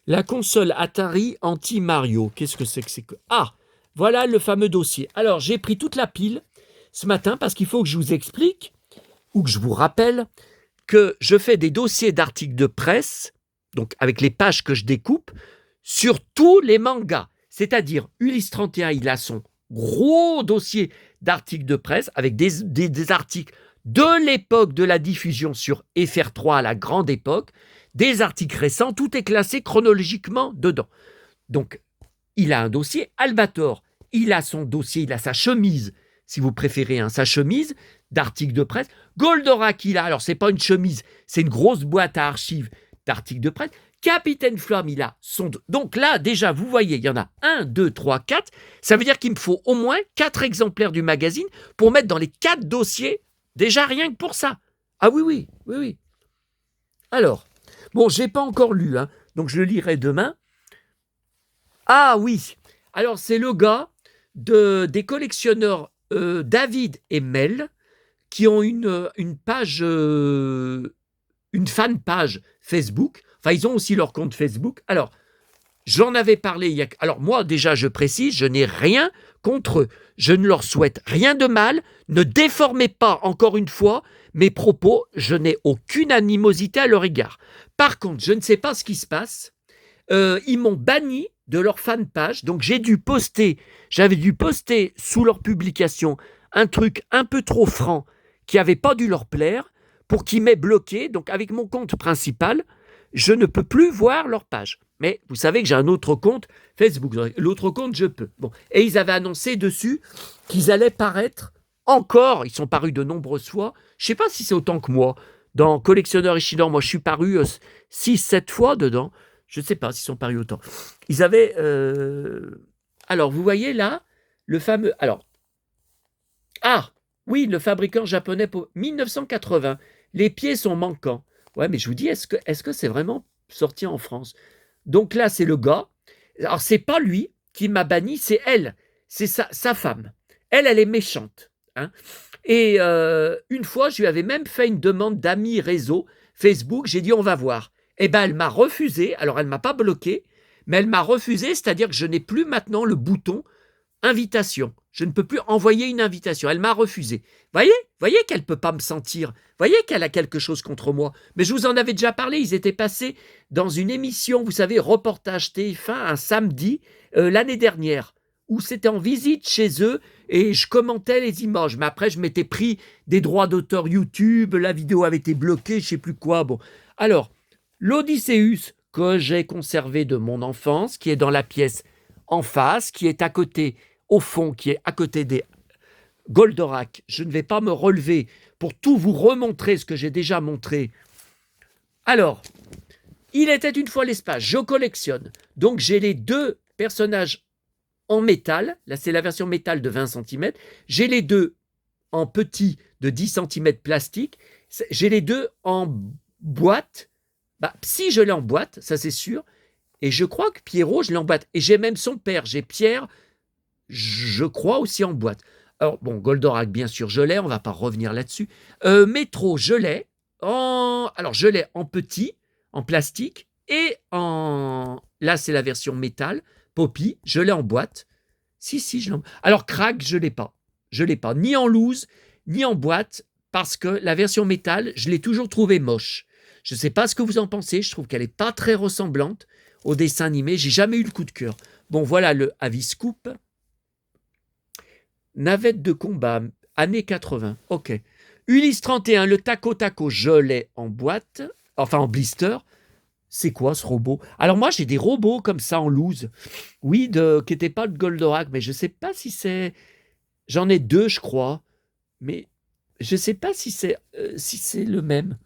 La console Atari anti-Mario. Qu'est-ce que c'est que... Ah, voilà le fameux dossier. Alors, j'ai pris toute la pile ce matin parce qu'il faut que je vous explique ou que je vous rappelle que je fais des dossiers d'articles de presse, donc avec les pages que je découpe, sur tous les mangas. C'est-à-dire, Ulysse 31, il a son gros dossier d'articles de presse avec des articles de l'époque de la diffusion sur FR3 à la grande époque, des articles récents, tout est classé chronologiquement dedans. Donc, il a un dossier Albator, il a son dossier, il a sa chemise, si vous préférez, hein, sa chemise d'articles de presse. Goldorak, il a, alors c'est pas une chemise, c'est une grosse boîte à archives d'articles de presse. Capitaine Flamme, il a son... Donc là, déjà, vous voyez, il y en a 1, 2, 3, 4. Ça veut dire qu'il me faut au moins 4 exemplaires du magazine pour mettre dans les 4 dossiers, déjà rien que pour ça. Ah oui. Alors, bon, j'ai pas encore lu, hein, donc je le lirai demain. Ah oui, alors c'est le gars des collectionneurs David et Mel qui ont une page, une fan page Facebook. Enfin, ils ont aussi leur compte Facebook. Alors, J'en avais parlé il y a... Alors moi, déjà, je précise, je n'ai rien contre eux. Je ne leur souhaite rien de mal. Ne déformez pas, encore une fois, mes propos. Je n'ai aucune animosité à leur égard. Par contre, je ne sais pas ce qui se passe. Ils m'ont banni de leur fanpage. Donc j'avais dû poster sous leur publication un truc un peu trop franc qui n'avait pas dû leur plaire pour qu'ils m'aient bloqué. Donc avec mon compte principal, je ne peux plus voir leur page. Mais vous savez que j'ai un autre compte Facebook. L'autre compte, je peux. Bon. Et ils avaient annoncé dessus qu'ils allaient paraître encore. Ils sont parus de nombreuses fois. Je ne sais pas si c'est autant que moi. Dans Collectionneur et Chineur, moi, je suis paru 6-7 fois dedans. Je ne sais pas s'ils sont parus autant. Ils avaient... Alors, vous voyez là, le fameux... Alors, oui, le fabricant japonais pour 1980. Les pieds sont manquants. Ouais, mais je vous dis, est-ce que c'est vraiment sorti en France? Donc là, c'est le gars. Alors, c'est pas lui qui m'a banni, c'est elle. C'est sa femme. Elle est méchante. Hein. Et une fois, je lui avais même fait une demande d'amis réseau Facebook. J'ai dit, on va voir. Eh bien, elle m'a refusé. Alors, elle ne m'a pas bloqué, mais elle m'a refusé, c'est-à-dire que je n'ai plus maintenant le bouton invitation. Je ne peux plus envoyer une invitation. Elle m'a refusé. Voyez qu'elle ne peut pas me sentir. Voyez qu'elle a quelque chose contre moi. Mais je vous en avais déjà parlé. Ils étaient passés dans une émission, vous savez, reportage TF1, un samedi, l'année dernière, où c'était en visite chez eux et je commentais les images. Mais après, je m'étais pris des droits d'auteur YouTube. La vidéo avait été bloquée, je ne sais plus quoi. Bon. Alors, l'Odysseus que j'ai conservé de mon enfance, qui est dans la pièce en face, qui est à côté, au fond, qui est à côté des Goldorak. Je ne vais pas me relever pour tout vous remontrer ce que j'ai déjà montré. Alors, il était une fois l'espace, je collectionne. Donc j'ai les deux personnages en métal, là c'est la version métal de 20 cm, j'ai les deux en petit de 10 cm plastique, j'ai les deux en boîte. Si je l'ai en boîte, ça c'est sûr, et je crois que Pierrot, je l'ai en boîte, et j'ai même son père, j'ai Pierre, je crois aussi en boîte. Alors bon, Goldorak bien sûr je l'ai, on va pas revenir là-dessus. Métro je l'ai, alors je l'ai en petit, en plastique, et là c'est la version métal, Poppy, je l'ai en boîte. Si, je l'ai en... Alors Crack, je l'ai pas, ni en loose, ni en boîte, parce que la version métal, je l'ai toujours trouvée moche. Je ne sais pas ce que vous en pensez, je trouve qu'elle n'est pas très ressemblante au dessin animé, j'ai jamais eu le coup de cœur. Bon, voilà le Aviscoop. Navette de combat, années 80, ok. Ulysse 31, le Taco Taco, je l'ai en boîte, enfin en blister. C'est quoi ce robot? Alors moi, j'ai des robots comme ça en loose, oui, qui n'étaient pas de Goldorak, mais je ne sais pas si c'est... J'en ai deux, je crois, mais je ne sais pas si c'est le même.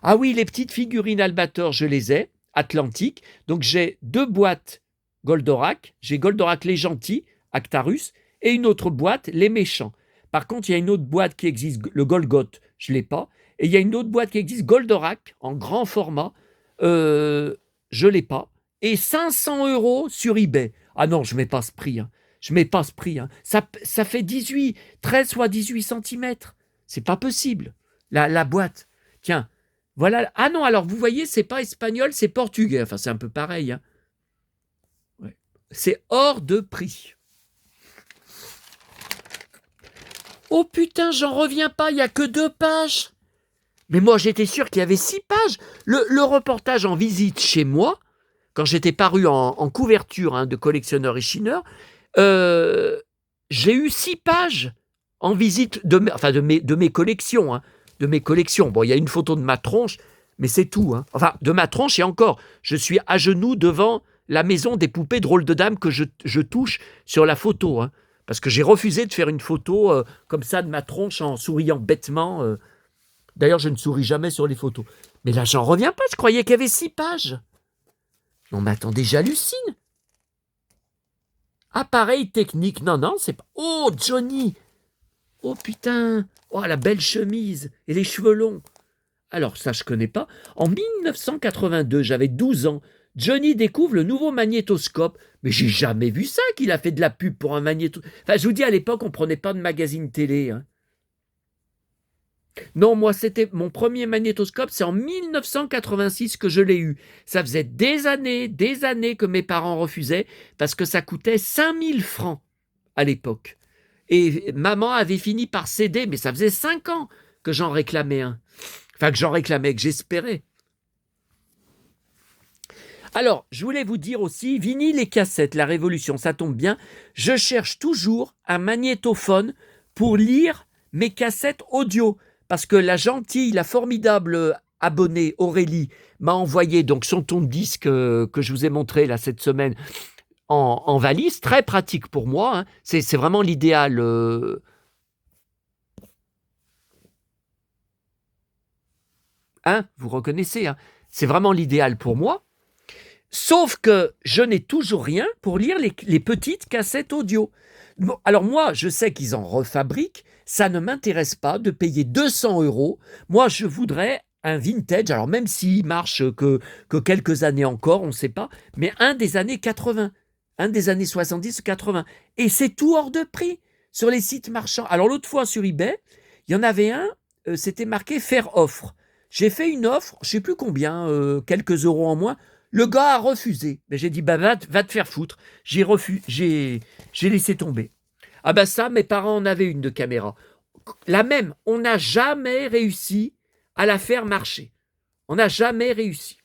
Ah oui, les petites figurines Albator, je les ai, Atlantique. Donc j'ai deux boîtes Goldorak. J'ai Goldorak les gentils, Actarus, et une autre boîte, les méchants. Par contre, il y a une autre boîte qui existe, le Golgoth, je ne l'ai pas. Et il y a une autre boîte qui existe, Goldorak, en grand format, je ne l'ai pas. Et 500 € sur eBay. Ah non, je ne mets pas ce prix. Hein. Je ne mets pas ce prix. Hein. Ça fait 13 fois 18 cm. C'est pas possible. La boîte. Tiens. Voilà. Ah non, alors vous voyez, c'est pas espagnol, c'est portugais. Enfin, c'est un peu pareil. Hein. Ouais. C'est hors de prix. Oh putain, j'en reviens pas, il n'y a que 2 pages. Mais moi, j'étais sûr qu'il y avait 6 pages. Le reportage en visite chez moi, quand j'étais paru en couverture de Collectionneur et Chineur, j'ai eu 6 pages en visite de mes collections. Hein. De mes collections. Bon, il y a une photo de ma tronche, mais c'est tout. Hein. Enfin, de ma tronche, et encore, je suis à genoux devant la maison des poupées drôles de dames que je touche sur la photo. Hein, parce que j'ai refusé de faire une photo comme ça de ma tronche en souriant bêtement. D'ailleurs, je ne souris jamais sur les photos. Mais là, j'en reviens pas, je croyais qu'il y avait 6 pages. Non, mais attendez, j'hallucine. Appareil technique, non, c'est pas... Oh, Johnny! Oh putain! Oh, la belle chemise et les cheveux longs. Alors, ça, je connais pas. En 1982, j'avais 12 ans. Johnny découvre le nouveau magnétoscope. Mais j'ai jamais vu ça, qu'il a fait de la pub pour un magnétoscope. Enfin, je vous dis, à l'époque, on prenait pas de magazine télé. Hein. Non, moi, c'était mon premier magnétoscope, c'est en 1986 que je l'ai eu. Ça faisait des années que mes parents refusaient parce que ça coûtait 5000 francs à l'époque. Et maman avait fini par céder, mais ça faisait 5 ans que j'en réclamais un. Enfin, que j'en réclamais, que j'espérais. Alors, je voulais vous dire aussi, vinyle et cassettes, la révolution, ça tombe bien. Je cherche toujours un magnétophone pour lire mes cassettes audio. Parce que la gentille, la formidable abonnée Aurélie m'a envoyé donc son tourne-disque que je vous ai montré là cette semaine en valise, très pratique pour moi. Hein. C'est vraiment l'idéal. Hein, vous reconnaissez, hein. C'est vraiment l'idéal pour moi. Sauf que je n'ai toujours rien pour lire les petites cassettes audio. Bon, alors moi, je sais qu'ils en refabriquent. Ça ne m'intéresse pas de payer 200 €. Moi, je voudrais un vintage. Alors même s'il marche que quelques années encore, on ne sait pas. Mais un des années 80, un des années 70 ou 80. Et c'est tout hors de prix sur les sites marchands. Alors l'autre fois sur eBay, il y en avait un, c'était marqué faire offre. J'ai fait une offre, je ne sais plus combien, quelques euros en moins. Le gars a refusé. Mais j'ai dit, bah, va te faire foutre. J'ai laissé tomber. Ah bah ça, mes parents en avaient une de caméra. La même, on n'a jamais réussi à la faire marcher. On n'a jamais réussi.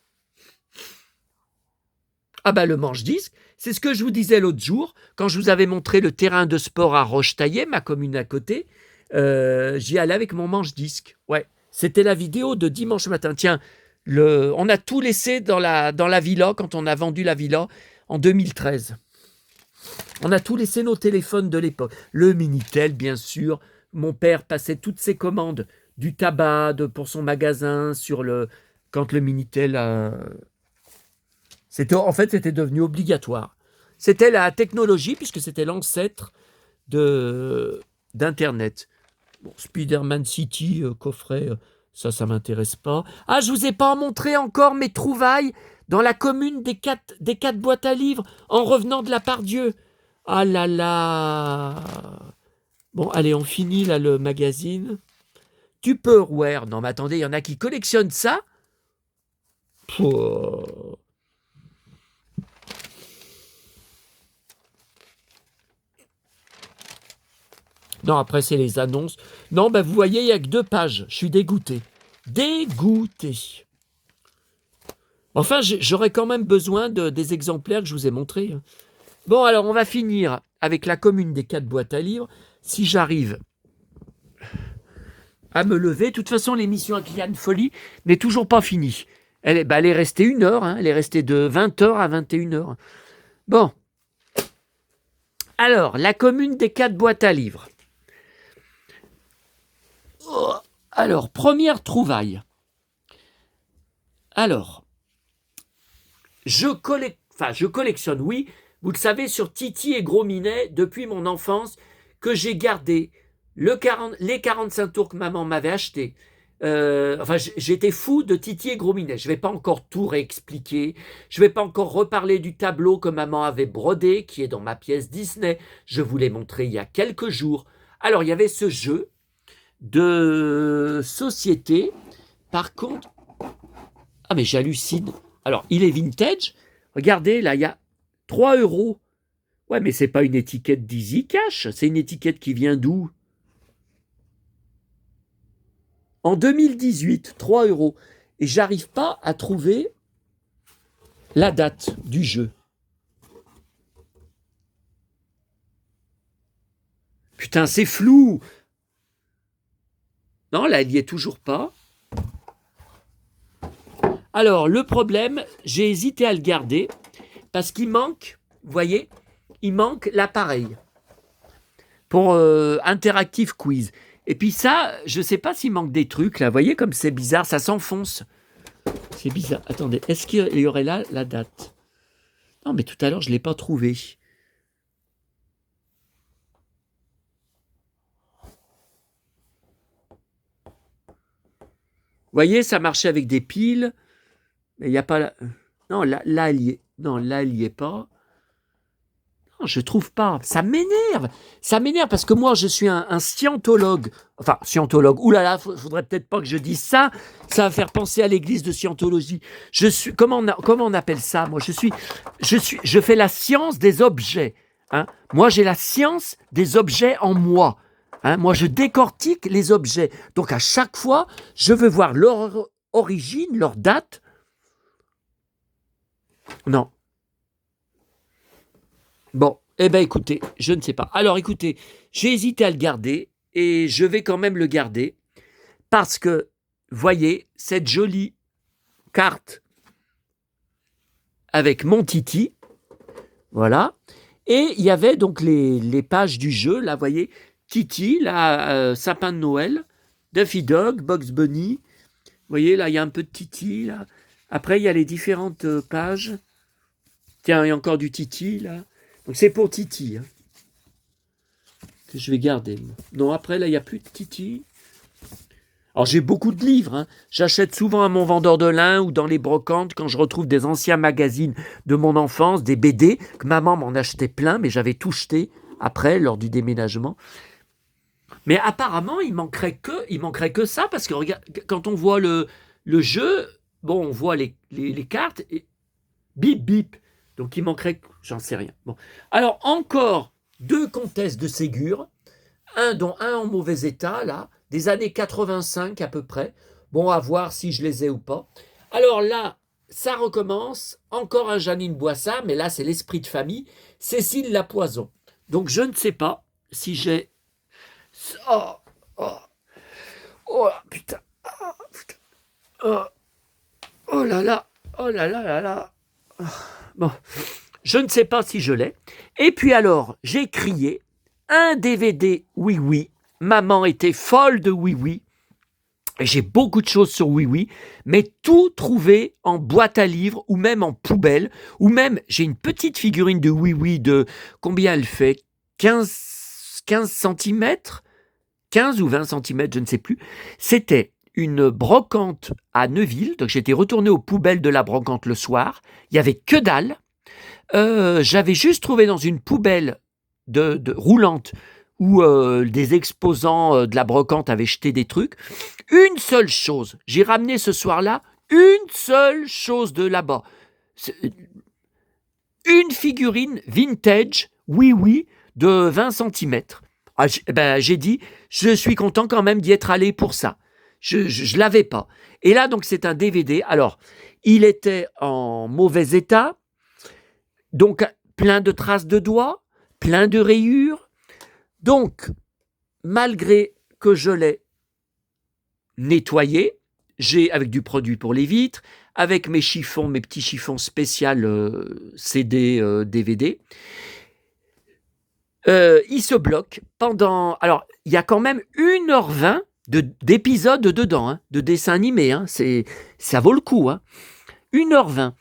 Ah bah le manche-disque, c'est ce que je vous disais l'autre jour, quand je vous avais montré le terrain de sport à Roche-Taillé, ma commune à côté, j'y allais avec mon manche-disque. Ouais, c'était la vidéo de dimanche matin. Tiens, on a tout laissé dans la villa quand on a vendu la villa en 2013. On a tout laissé nos téléphones de l'époque. Le Minitel, bien sûr. Mon père passait toutes ses commandes du tabac pour son magasin quand le Minitel c'était devenu obligatoire. C'était la technologie puisque c'était l'ancêtre d'Internet. Bon, Spider-Man City, coffret, ça m'intéresse pas. Ah, je vous ai pas montré encore mes trouvailles dans la commune des quatre boîtes à livres en revenant de la Pardieu. Ah là là. Bon, allez, on finit là le magazine. Tupperware. Non, mais attendez, il y en a qui collectionnent ça. Pouh. Non, après, c'est les annonces. Non, ben, vous voyez, il n'y a que 2 pages. Je suis dégoûté. Dégoûté. Enfin, j'aurais quand même besoin des exemplaires que je vous ai montrés. Bon, alors, on va finir avec la commune des 4 boîtes à livres. Si j'arrive à me lever. De toute façon, l'émission avec Liane Folly n'est toujours pas finie. Elle est restée 1 heure. Hein. Elle est restée de 20h à 21h. Bon. Alors, la commune des 4 boîtes à livres. Alors, première trouvaille. Alors, je collectionne, oui. Vous le savez, sur Titi et Gros Minet, depuis mon enfance, que j'ai gardé les 45 tours que maman m'avait achetés. J'étais fou de Titi et Gros Minet. Je ne vais pas encore tout réexpliquer. Je ne vais pas encore reparler du tableau que maman avait brodé, qui est dans ma pièce Disney. Je vous l'ai montré il y a quelques jours. Alors, il y avait ce jeu de société. Par contre, ah mais j'hallucine. Alors, il est vintage. Regardez, là, il y a 3 €. Ouais, mais c'est pas une étiquette d'Easy Cash. C'est une étiquette qui vient d'où? En 2018, 3 €. Et j'arrive pas à trouver la date du jeu. Putain, c'est flou. Non, là, il n'y est toujours pas. Alors, le problème, j'ai hésité à le garder parce qu'il manque, vous voyez, il manque l'appareil pour Interactive Quiz. Et puis ça, je ne sais pas s'il manque des trucs, là. Vous voyez comme c'est bizarre, ça s'enfonce. C'est bizarre. Attendez, est-ce qu'il y aurait là la date? Non, mais tout à l'heure, je ne l'ai pas trouvé. Vous voyez, ça marchait avec des piles. Mais il n'y a pas... Non, là, il y est. Non, là, il n'y est pas. je trouve pas. Ça m'énerve. Ça m'énerve parce que moi, je suis un scientologue. Enfin, scientologue. Ouh là là, faudrait peut-être pas que je dise ça. Ça va faire penser à l'église de scientologie. Je suis, comment on appelle ça? Moi, je fais la science des objets. Hein. Moi, j'ai la science des objets en moi. Hein. Moi, je décortique les objets. Donc, à chaque fois, je veux voir leur origine, leur date. Non. Bon, eh bien écoutez, je ne sais pas. Alors écoutez, j'ai hésité à le garder et je vais quand même le garder parce que, voyez, cette jolie carte avec mon Titi, voilà, et il y avait donc les pages du jeu, là, voyez, Titi, là, sapin de Noël, Daffy Dog, Bugs Bunny, vous voyez, là, il y a un peu de Titi, là. Après, il y a les différentes pages. Tiens, il y a encore du Titi, là. Donc c'est pour Titi, hein, que je vais garder. Non, après, là, il n'y a plus de Titi. Alors, j'ai beaucoup de livres. Hein. J'achète souvent à mon vendeur de lin ou dans les brocantes quand je retrouve des anciens magazines de mon enfance, des BD, que maman m'en achetait plein, mais j'avais tout jeté après, lors du déménagement. Mais apparemment, il manquerait que ça, parce que regarde, quand on voit le jeu, bon, on voit les cartes, et bip, bip. Donc, il manquerait, j'en sais rien. Bon. Alors, encore 2 comtesses de Ségur, dont un en mauvais état, là, des années 85 à peu près. Bon, à voir si je les ai ou pas. Alors là, ça recommence. Encore un Janine Boissard, mais là, c'est l'esprit de famille. Cécile Lapoison. Donc, je ne sais pas si j'ai... Oh, oh, oh, putain. Oh, putain. Oh, oh là là. Oh là là là là. Oh. Bon, je ne sais pas si je l'ai. Et puis alors, j'ai crié un DVD Oui Oui. Maman était folle de Oui Oui. J'ai beaucoup de choses sur Oui Oui, mais tout trouvé en boîte à livres ou même en poubelle. Ou même, j'ai une petite figurine de Oui Oui de combien elle fait 15 cm 15 ou 20 cm, je ne sais plus. C'était une brocante à Neuville, donc j'étais retourné aux poubelles de la brocante le soir, il n'y avait que dalle, j'avais juste trouvé dans une poubelle de roulante où des exposants de la brocante avaient jeté des trucs, une seule chose, j'ai ramené ce soir-là, une seule chose de là-bas, une figurine vintage, oui oui, de 20 cm. Ah, j'ai dit, je suis content quand même d'y être allé pour ça. Je l'avais pas. Et là, donc, c'est un DVD. Alors, il était en mauvais état, donc plein de traces de doigts, plein de rayures. Donc, malgré que je l'ai nettoyé, avec du produit pour les vitres, avec mes chiffons, mes petits chiffons spécial CD, DVD, il se bloque pendant... Alors, il y a quand même 1h20 d'épisodes dedans, hein, de dessins animés. Hein, ça vaut le coup. Hein. 1h20.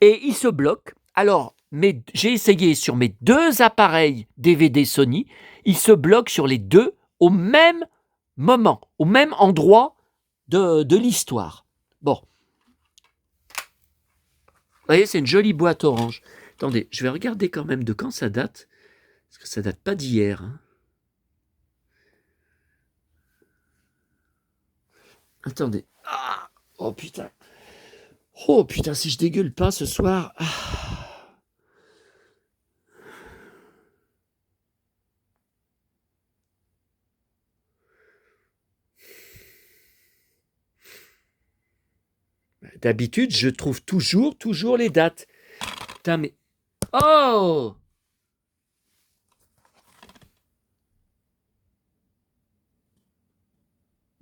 Et il se bloque. Alors, j'ai essayé sur mes 2 appareils DVD Sony. Il se bloque sur les 2 au même moment, au même endroit de l'histoire. Bon. Vous voyez, c'est une jolie boîte orange. Attendez, je vais regarder quand même de quand ça date. Parce que ça date pas d'hier. Hein. Attendez. Ah, oh putain. Oh putain, si je dégueule pas ce soir. Ah. D'habitude, je trouve toujours les dates. Putain, mais... Oh!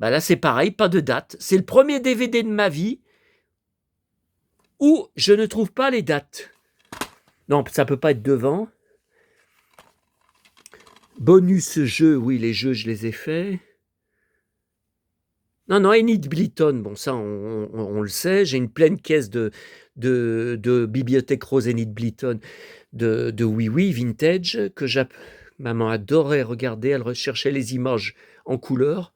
Bah là, c'est pareil, pas de date. C'est le premier DVD de ma vie où je ne trouve pas les dates. Non, ça peut pas être devant. Bonus jeu, oui, les jeux, je les ai faits. Non, Enid Blyton, bon, ça, on le sait. J'ai une pleine caisse de Bibliothèque Rose Enid Blyton de Oui Oui Vintage que maman adorait regarder. Elle recherchait les images en couleur.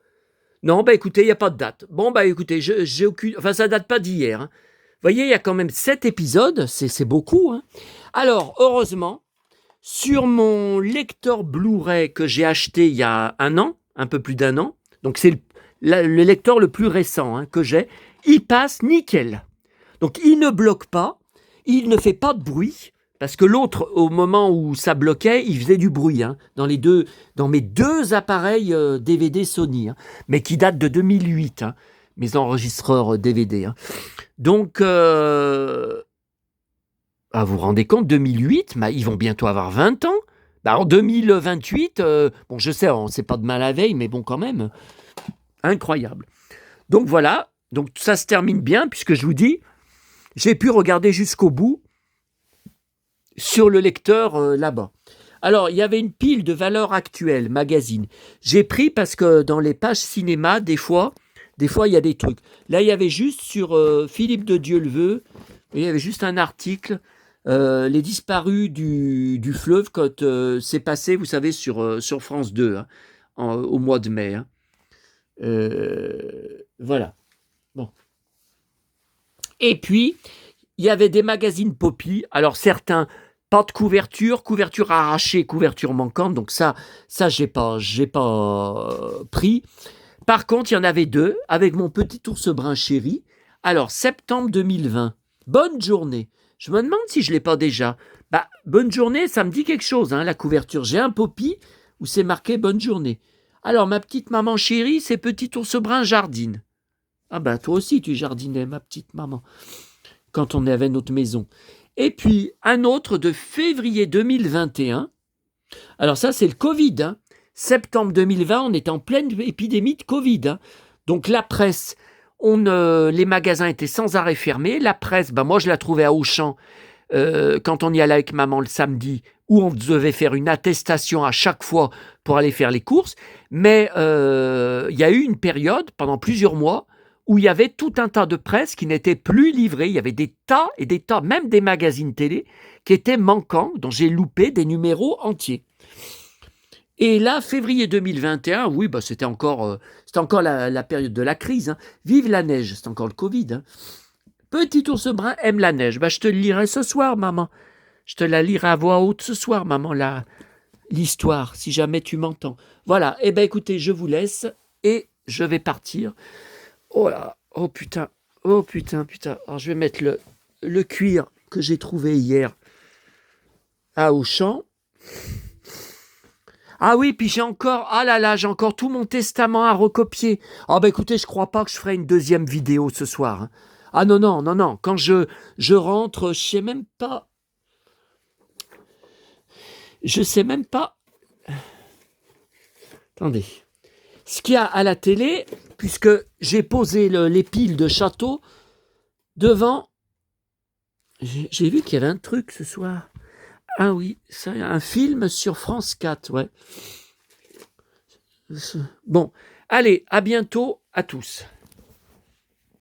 Non, bah écoutez, il n'y a pas de date. Bon, bah écoutez, j'ai aucune... Enfin, ça date pas d'hier. Hein. Vous voyez, il y a quand même 7 épisodes, c'est beaucoup. Hein. Alors, heureusement, Sur mon lecteur Blu-ray que j'ai acheté il y a un an, un peu plus d'un an, donc c'est le lecteur le plus récent hein, que j'ai, il passe nickel. Donc il ne bloque pas, il ne fait pas de bruit, parce que l'autre, au moment où ça bloquait, il faisait du bruit hein, dans mes deux appareils DVD Sony, hein, mais qui datent de 2008, hein, mes enregistreurs DVD. Hein. Donc, vous vous rendez compte, 2008, ils vont bientôt avoir 20 ans. En 2028, bon, je sais, c'est pas de mal à veille, mais bon, quand même, incroyable. Donc voilà, donc ça se termine bien, puisque je vous dis, j'ai pu regarder jusqu'au bout sur le lecteur là-bas. Alors, il y avait une pile de Valeurs Actuelles, magazine. J'ai pris parce que dans les pages cinéma, des fois, il y a des trucs. Là, il y avait juste sur Philippe de Dieuleveux, il y avait juste un article, les disparus du fleuve, quand c'est passé, vous savez, sur France 2, hein, au mois de mai. Hein. Voilà. Bon. Et puis, il y avait des magazines Poppy. Alors, certains, pas de couverture arrachée, couverture manquante. Donc ça j'ai pas pris. Par contre, il y en avait deux, avec mon petit ours brun chéri. Alors, septembre 2020. Bonne journée. Je me demande si je ne l'ai pas déjà. Bonne journée, ça me dit quelque chose, hein, la couverture. J'ai un Poppy où c'est marqué bonne journée. Alors, ma petite maman chérie, c'est petit ours brun jardine. Toi aussi, tu jardinais, ma petite maman, quand on avait notre maison. Et puis, un autre de février 2021. Alors ça, c'est le Covid. Hein. Septembre 2020, on est en pleine épidémie de Covid. Hein. Donc la presse, les magasins étaient sans arrêt fermés. La presse, moi je la trouvais à Auchan quand on y allait avec maman le samedi, où on devait faire une attestation à chaque fois pour aller faire les courses. Mais il y a eu une période, pendant plusieurs mois, où il y avait tout un tas de presse qui n'était plus livrée. Il y avait des tas et des tas, même des magazines télé, qui étaient manquants, dont j'ai loupé des numéros entiers. Et là, février 2021, oui, c'était encore la période de la crise. Hein. Vive la neige, c'est encore le Covid. Hein. Petit ours brun aime la neige. Je te le lirai ce soir, maman. Je te la lirai à voix haute ce soir, maman, l'histoire, si jamais tu m'entends. Voilà, écoutez, je vous laisse et je vais partir. Oh là, oh putain. Alors, je vais mettre le cuir que j'ai trouvé hier à Auchan. Ah oui, puis j'ai encore tout mon testament à recopier. Écoutez, je crois pas que je ferai une deuxième vidéo ce soir. Hein. Ah non, quand je rentre, je sais même pas. Attendez. Ce qu'il y a à la télé, puisque j'ai posé les piles de château devant. J'ai vu qu'il y avait un truc ce soir. Ah oui, c'est un film sur France 4, ouais. Bon, allez, à bientôt à tous.